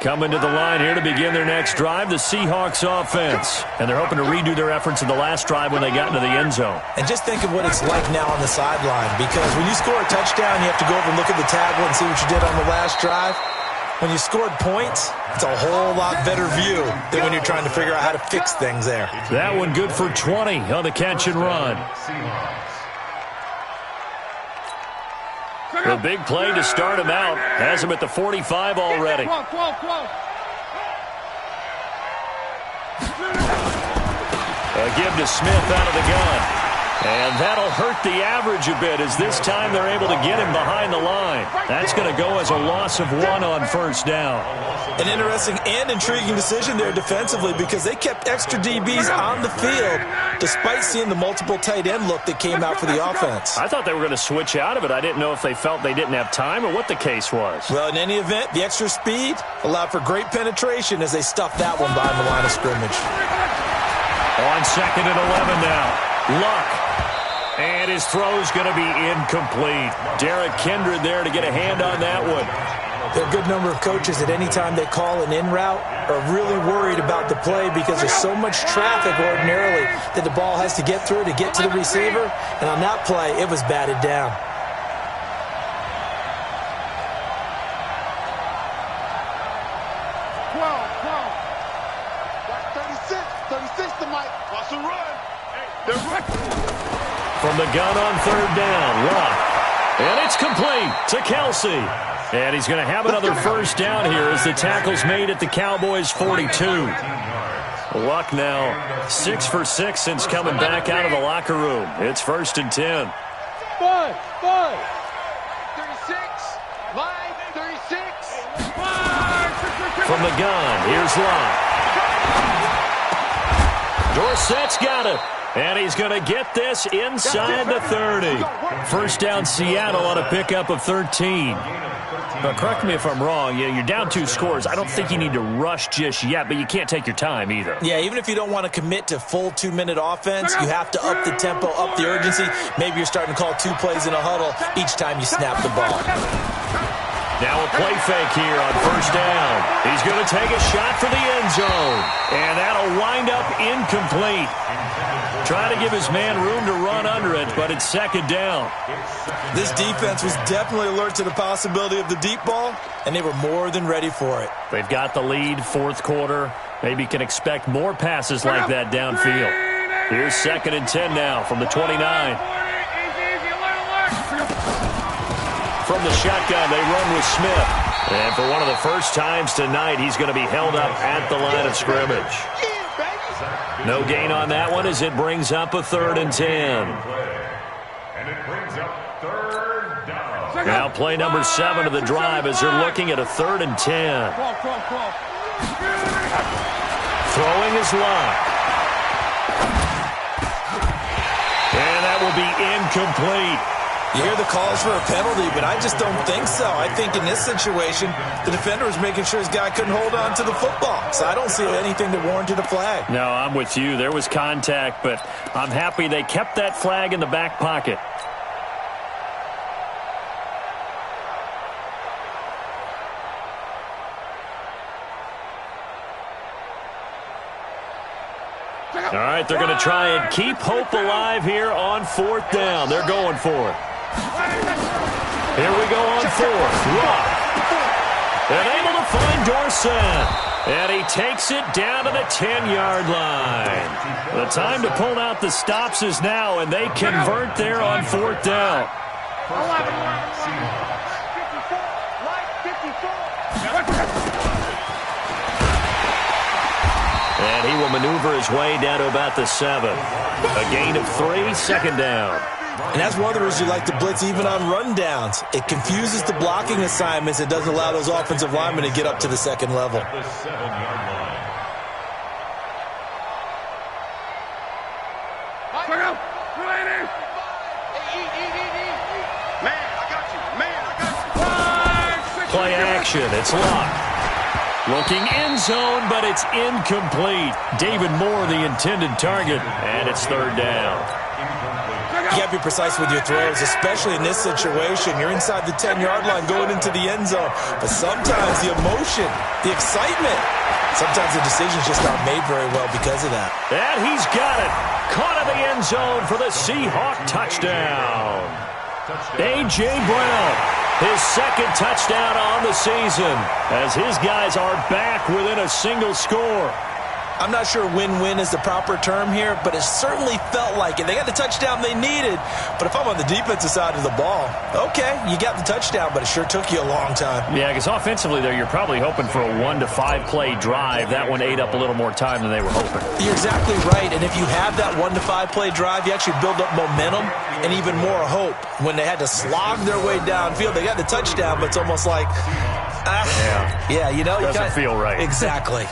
Coming to the line here to begin their next drive, the Seahawks offense. And they're hoping to redo their efforts in the last drive when they got into the end zone. And just think of what it's like now on the sideline, because when you score a touchdown, you have to go over and look at the tablet and see what you did on the last drive. When you scored points, it's a whole lot better view than when you're trying to figure out how to fix things there. That one good for 20 on the catch and run. The big play to start him out has him at the 45 already. A give to Smith out of the gun. And that'll hurt the average a bit as this time they're able to get him behind the line. That's going to go as a loss of 1 on 1st down. An interesting and intriguing decision there defensively, because they kept extra DBs on the field despite seeing the multiple tight end look that came out for the offense. I thought they were going to switch out of it. I didn't know if they felt they didn't have time or what the case was. Well, in any event, the extra speed allowed for great penetration as they stuffed that one behind the line of scrimmage. On 2nd and 11 now. Luck. And his throw's going to be incomplete. Derek Kindred there to get a hand on that one. There are a good number of coaches at any time they call an in route are really worried about the play because there's so much traffic ordinarily that the ball has to get through to get to the receiver. And on that play, it was batted down. From the gun on 3rd down, Luck. And it's complete to Kelsey. And he's going to have another 1st down here as the tackle's made at the Cowboys' 42. Luck now 6 for 6 since coming back out of the locker room. It's 1st and 10. 5, 36, 36. From the gun, here's Luck. Dorsett's got it. And he's going to get this inside the 30. 1st down Seattle on a pickup of 13. But correct me if I'm wrong. You're down 2 scores. I don't think you need to rush just yet, but you can't take your time either. Yeah, even if you don't want to commit to full 2-minute offense, you have to up the tempo, up the urgency. Maybe you're starting to call 2 plays in a huddle each time you snap the ball. Now a play fake here on 1st down. He's going to take a shot for the end zone. And that'll wind up incomplete. Trying to give his man room to run under it, but it's second down. This defense was definitely alert to the possibility of the deep ball, and they were more than ready for it. They've got the lead, fourth quarter. Maybe can expect more passes like that downfield. Here's 2nd and 10 now from the 29. From the shotgun, they run with Smith. And for one of the first times tonight, he's going to be held up at the line of scrimmage. No gain on that one as it brings up a 3rd and 10. And it brings up 3rd down. Now play number 7 of the drive as they're looking at a 3rd and 10. Throwing is Locke. And that will be incomplete. You hear the calls for a penalty, but I just don't think so. I think in this situation, the defender was making sure his guy couldn't hold on to the football. So I don't see anything that warranted a flag. No, I'm with you. There was contact, but I'm happy they kept that flag in the back pocket. All right, they're going to try and keep hope alive here on 4th down. They're going for it. Here we go on 4th. Rock. And able to find Dorsett. And he takes it down to the 10-yard line. The time to pull out the stops is now, and they convert there on 4th down. And he will maneuver his way down to about the 7. A gain of 3, 2nd down. And that's one of the reasons you like to blitz even on rundowns. It confuses the blocking assignments. It doesn't allow those offensive linemen to get up to the 2nd level. The 7-yard line. Play action. It's Locke. Looking end zone, but it's incomplete. David Moore, the intended target, and it's 3rd down. You got to be precise with your throws, especially in this situation. You're inside the 10-yard line going into the end zone. But sometimes the emotion, the excitement, sometimes the decisions just aren't made very well because of that. And he's got it. Caught in the end zone for the Seahawk touchdown. A.J. Brown, his 2nd touchdown on the season, as his guys are back within a single score. I'm not sure win-win is the proper term here, but it certainly felt like it. They got the touchdown they needed, but if I'm on the defensive side of the ball, okay, you got the touchdown, but it sure took you a long time. Yeah, because offensively there, you're probably hoping for a 1 to 5 play drive. That one ate up a little more time than they were hoping. You're exactly right, and if you have that 1 to 5 play drive, you actually build up momentum and even more hope. When they had to slog their way downfield, they got the touchdown, but it's almost like, yeah, you know. Doesn't feel right. Exactly.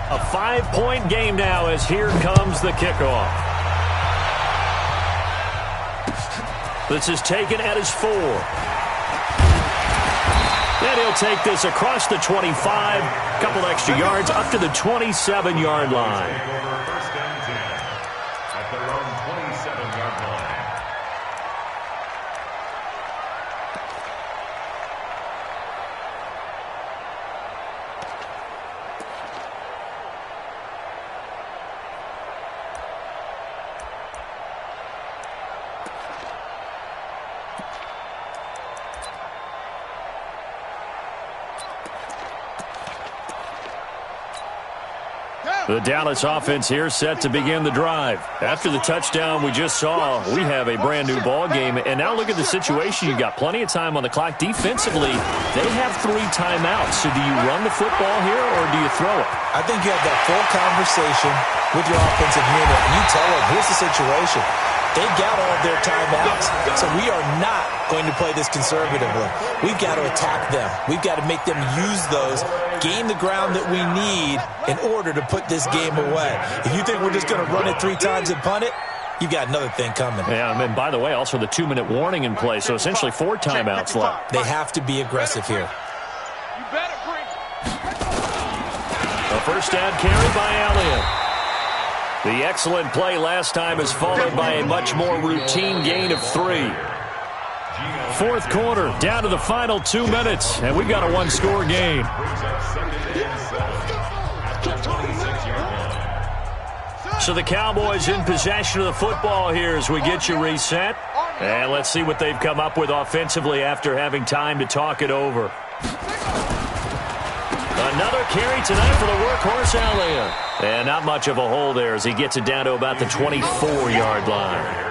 A 5-point game now as here comes the kickoff. This is taken at his 4. And he'll take this across the 25. Couple extra yards up to the 27-yard line. First and 10 at their own 27-yard line. The Dallas offense here set to begin the drive. After the touchdown we just saw, we have a brand new ball game. And now look at the situation. You've got plenty of time on the clock. Defensively, they have 3 timeouts. So do you run the football here or do you throw it? I think you have that full conversation with your offensive unit. And you tell them, here's the situation. They got all of their timeouts, so we are not going to play this conservatively. We've got to attack them. We've got to make them use those, gain the ground that we need in order to put this game away. If you think we're just going to run it 3 times and punt it, you've got another thing coming. Yeah, and by the way, also the 2-minute warning in play, so essentially 4 timeouts left. They have to be aggressive here. A first down carry by Elliott. The excellent play last time is followed by a much more routine gain of 3. Fourth quarter, down to the final 2 minutes, and we've got a one-score game. So the Cowboys in possession of the football here as we get you reset. And let's see what they've come up with offensively after having time to talk it over. Another carry tonight for the workhorse Elliott. And not much of a hole there as he gets it down to about the 24-yard line.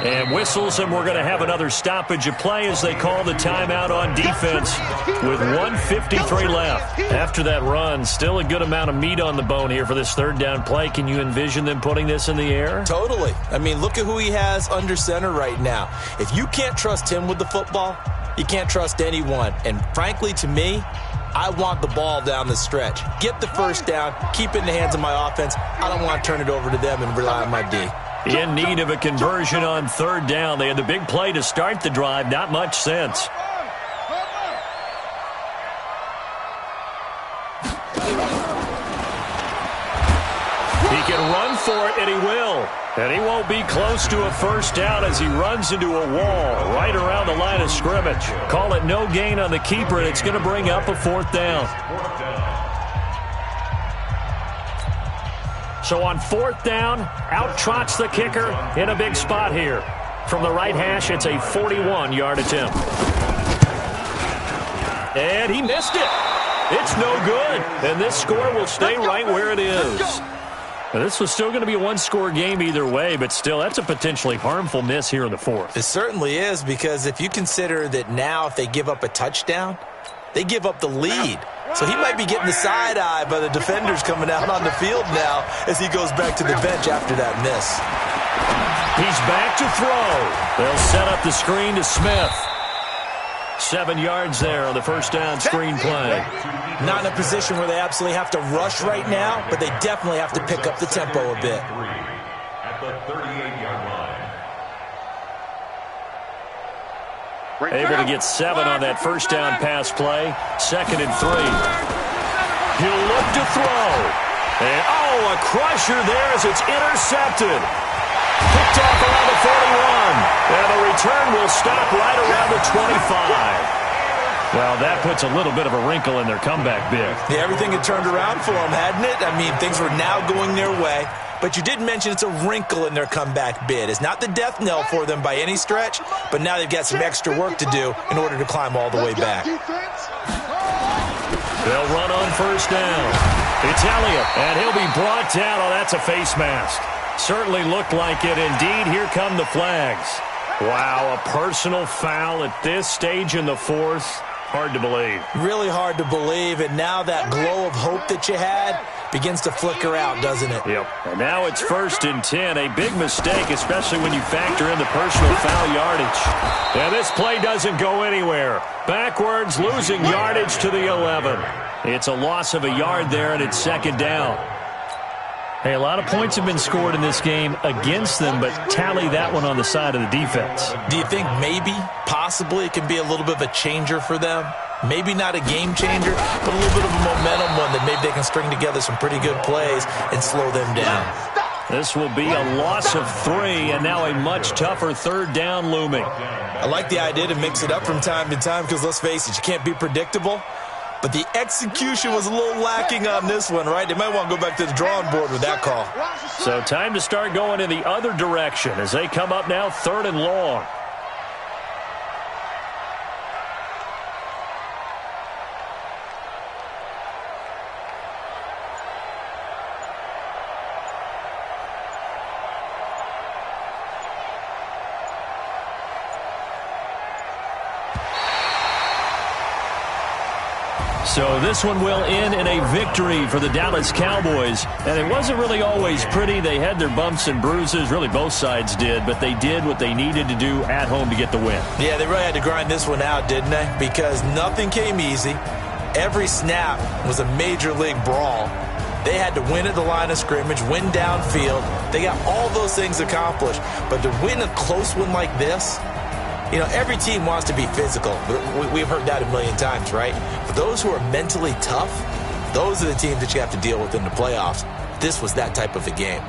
And whistles, and we're going to have another stoppage of play as they call the timeout on defense with 1:53 left. After that run, still a good amount of meat on the bone here for this third down play. Can you envision them putting this in the air? Totally. I mean, look at who he has under center right now. If you can't trust him with the football, you can't trust anyone. And frankly, to me, I want the ball down the stretch. Get the first down, keep it in the hands of my offense. I don't want to turn it over to them and rely on my D. In need of a conversion on third down. They had the big play to start the drive. Not much sense. He can run for it, and he will. And he won't be close to a first down as he runs into a wall right around the line of scrimmage. Call it no gain on the keeper, and it's going to bring up a fourth down. So on fourth down, out trots the kicker in a big spot here. From the right hash, it's a 41-yard attempt. And he missed it. It's no good. And this score will stay right where it is. Now, this was still going to be a one-score game either way, but still, that's a potentially harmful miss here in the fourth. It certainly is, because if you consider that now if they give up a touchdown, they give up the lead. So he might be getting the side-eye by the defenders coming out on the field now as he goes back to the bench after that miss. He's back to throw. They'll set up the screen to Smith. 7 yards there on the first down screen play. Not in a position where they absolutely have to rush right now, but they definitely have to pick up the tempo a bit. At the 38-yard line. Able to get 7 on that first down pass play. 2nd and 3. He'll look to throw. And, a crusher there as it's intercepted. Picked off around the 41. And the return will stop right around the 25. Well, that puts a little bit of a wrinkle in their comeback bid. Yeah, everything had turned around for them, hadn't it? I mean, things were now going their way. But you did mention it's a wrinkle in their comeback bid. It's not the death knell for them by any stretch, but now they've got some extra work to do in order to climb all the way back. They'll run on first down. It's Elliott, and he'll be brought down. Oh, that's a face mask. Certainly looked like it. Indeed, here come the flags. Wow, a personal foul at this stage in the fourth. Hard to believe. Really hard to believe, and now that glow of hope that you had begins to flicker out, doesn't it? Yep. And now it's 1st and 10. A big mistake, especially when you factor in the personal foul yardage. And this play doesn't go anywhere. Backwards, losing yardage to the 11. It's a loss of a yard there, and it's 2nd down. Hey, a lot of points have been scored in this game against them, but tally that one on the side of the defense. Do you think maybe, possibly, it can be a little bit of a changer for them? Maybe not a game changer, but a little bit of a momentum one that maybe they can string together some pretty good plays and slow them down. This will be a loss of 3, and now a much tougher 3rd down looming. I like the idea to mix it up from time to time because, let's face it, you can't be predictable. But the execution was a little lacking on this one, right? They might want to go back to the drawing board with that call. So time to start going in the other direction as they come up now 3rd and long. So this one will end in a victory for the Dallas Cowboys. And it wasn't really always pretty. They had their bumps and bruises. Really, both sides did. But they did what they needed to do at home to get the win. Yeah, they really had to grind this one out, didn't they? Because nothing came easy. Every snap was a major league brawl. They had to win at the line of scrimmage, win downfield. They got all those things accomplished. But to win a close one like this, you know, every team wants to be physical. We've heard that a million times, right? But those who are mentally tough, those are the teams that you have to deal with in the playoffs. This was that type of a game.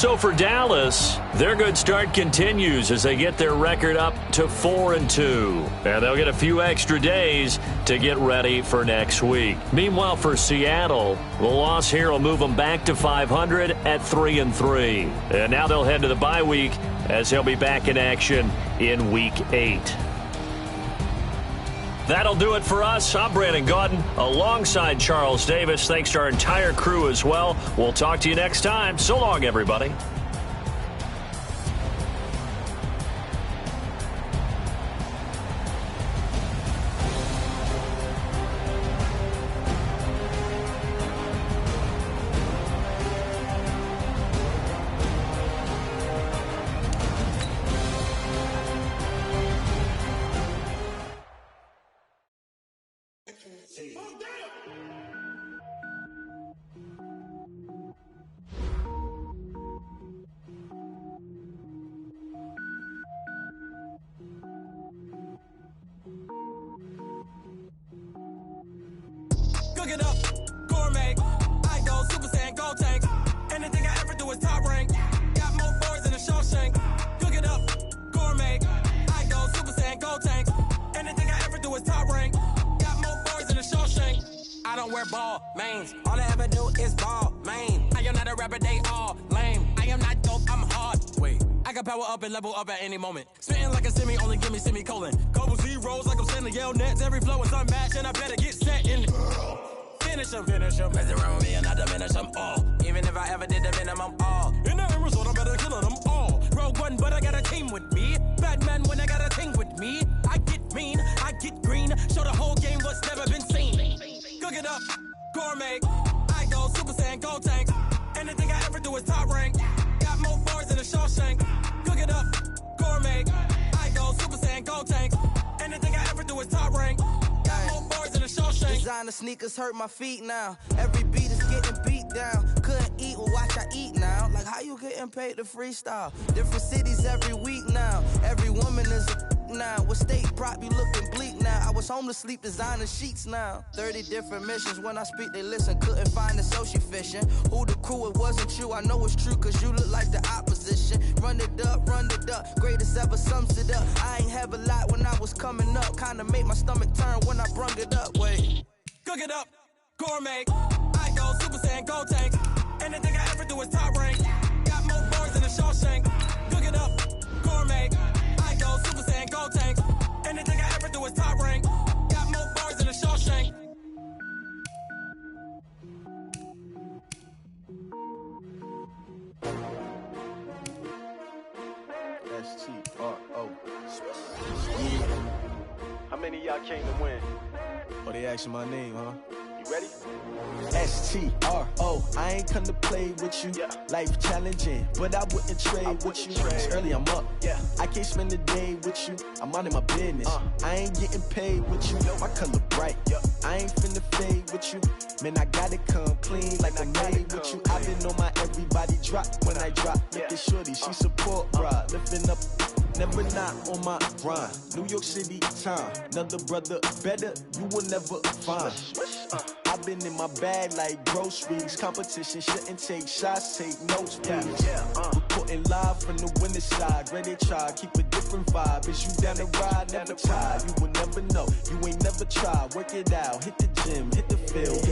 So for Dallas, their good start continues as they get their record up to 4-2. And they'll get a few extra days to get ready for next week. Meanwhile, for Seattle, the loss here will move them back to 500 at 3-3. And now they'll head to the bye week as they'll be back in action in Week 8. That'll do it for us. I'm Brandon Gaudin alongside Charles Davis. Thanks to our entire crew as well. We'll talk to you next time. So long, everybody. Cook it up, gourmet. I go Super Saiyan, gold tank. Anything I ever do is top rank. Got more boards than a Shawshank. Cook it up, gourmet. I go Super Saiyan, gold tank. Anything I ever do is top rank. Got more boards than a Shawshank. I don't wear ball mains. All I ever do is ball main. I am not a rapper, they all lame. I am not dope, I'm hard. Wait, I can power up and level up at any moment. Spitting like a semi, only give me semicolon. Couple zeros like I'm sending yell nets. Every flow is unmatched and I better get set in. Finish them. Mess around with me and I diminish them all. Even if I ever did the minimum all. In the end result, I'm better killing them all. Rogue One, but I got a team with me. Batman when I got a team with me. I get mean, I get green. Show the whole game what's never been seen. Cook it up, gourmet. I go Super Saiyan, gold tank. Anything I ever do is top rank. Got more bars than a Shawshank. Cook it up, gourmet. I go Super Saiyan, gold tank. Anything I ever do is top rank. Designer sneakers hurt my feet now. Every beat is getting beat down. Couldn't eat, well watch I eat now. Like how you getting paid to freestyle? Different cities every week now. Every woman is a now. With state prop, you looking bleak now. I was home to sleep, designer sheets now. 30 different missions. When I speak, they listen. Couldn't find it, so she fishing. Who the crew? It wasn't you. I know it's true, cause you look like the opposition. Run it up. Greatest ever sums it up. I ain't have a lot when I was coming up. Kinda made my stomach turn when I brung it up. Wait. Cook it up, gourmet. I go Super Saiyan, gold tank. Anything I ever do is top rank. Got more bars than a Shawshank. Cook it up, gourmet. I go Super Saiyan, gold tank. Anything I ever do is top rank. Got more bars than a Shawshank. S-T-R-O. How many of y'all came to win? Oh, they asking my name, huh? You ready? S-T-R-O. I ain't come to play with you. Yeah. Life challenging, but I wouldn't trade with you. It's early, I'm up. Yeah. I can't spend the day with you. I'm out of my business. I ain't getting paid with you. My color bright. I ain't finna fade with you. Man, I gotta come clean like I made with you. I've been on my everybody drop when I drop. Look at shorty, she support, bruh. Lifting up. Never not on my grind. New York City time. Another brother better, you will never find. I've been in my bag like groceries. Competition shouldn't take shots, take notes, please. Reporting live from the winter side. Ready to try, keep a different vibe. Is you down the ride? Never tired. You will never know. You ain't never tried. Work it out. Hit the gym, hit the field.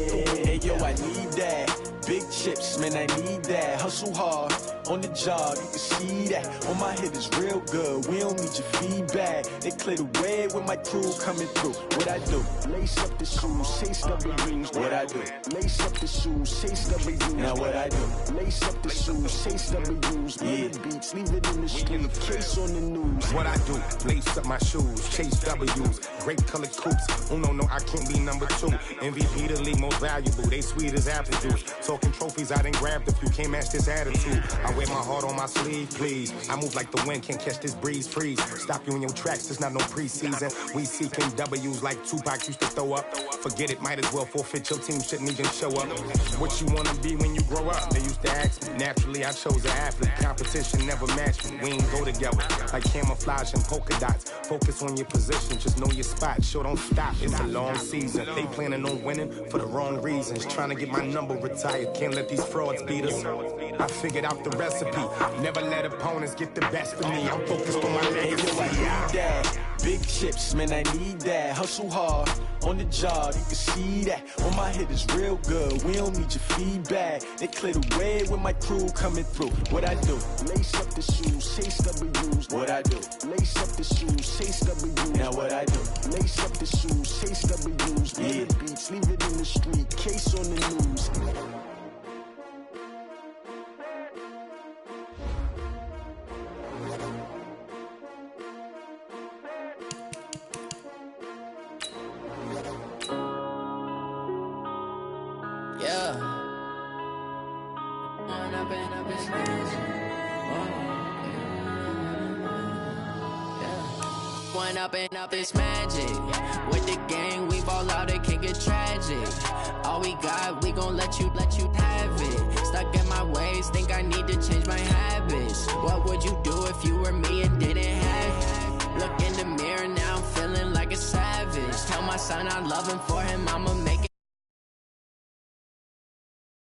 Hey yo, I need that. Big chips, man, I need that. Hustle hard on the job, you can see that. On my hit is real good. We don't need your feedback. They clear the way with my crew coming through. What I do? Lace up the shoes, chase W's. What I do? Lace up the shoes, chase W's. Now what I do? Lace up the shoes, chase W's. Yeah, beats, leave it in the street. Case on the news. What I do? Lace up my shoes, chase W's. Grape colored coops. Oh no, I can't be number 2. MVP the league most valuable. They sweet as apple juice. Talking trophies, I done grabbed a few. Can't match this attitude. I wear my heart on my sleeve, please. I move like the wind, can't catch this breeze, freeze. Stop you in your tracks, there's not no preseason. We seeking W's like Tupac used to throw up. Forget it, might as well forfeit. Your team shouldn't even show up. What you wanna be when you grow up? They used to ask me. Naturally, I chose an athlete. Competition never matched me. We ain't go together. Like camouflage and polka dots. Focus on your position, just know your spot. Sure, don't stop, it's a long season. They planning on winning for the wrong reasons. Trying to get my number retired. Can't let these frauds beat us. I figured out the rest. recipe. Never let opponents get the best of me. I'm focused on my legacy. Yo, I need that. Big chips, man, I need that. Hustle hard on the job, you can see that. On my head is real good. We don't need your feedback. They clear the way with my crew coming through. What I do? Lace up the shoes, chase W's. What I do? Lace up the shoes, chase W's. Now what I do? Lace up the shoes, chase W's. Yeah. The beats, leave it in the street. Case on the news. Up this magic. With the gang, we ball out, it can get tragic. All we got, we gon' let you have it. Stuck in my ways, think I need to change my habits. What would you do if you were me and didn't have it? Look in the mirror, now I'm feeling like a savage. Tell my son I love him, for him I'ma make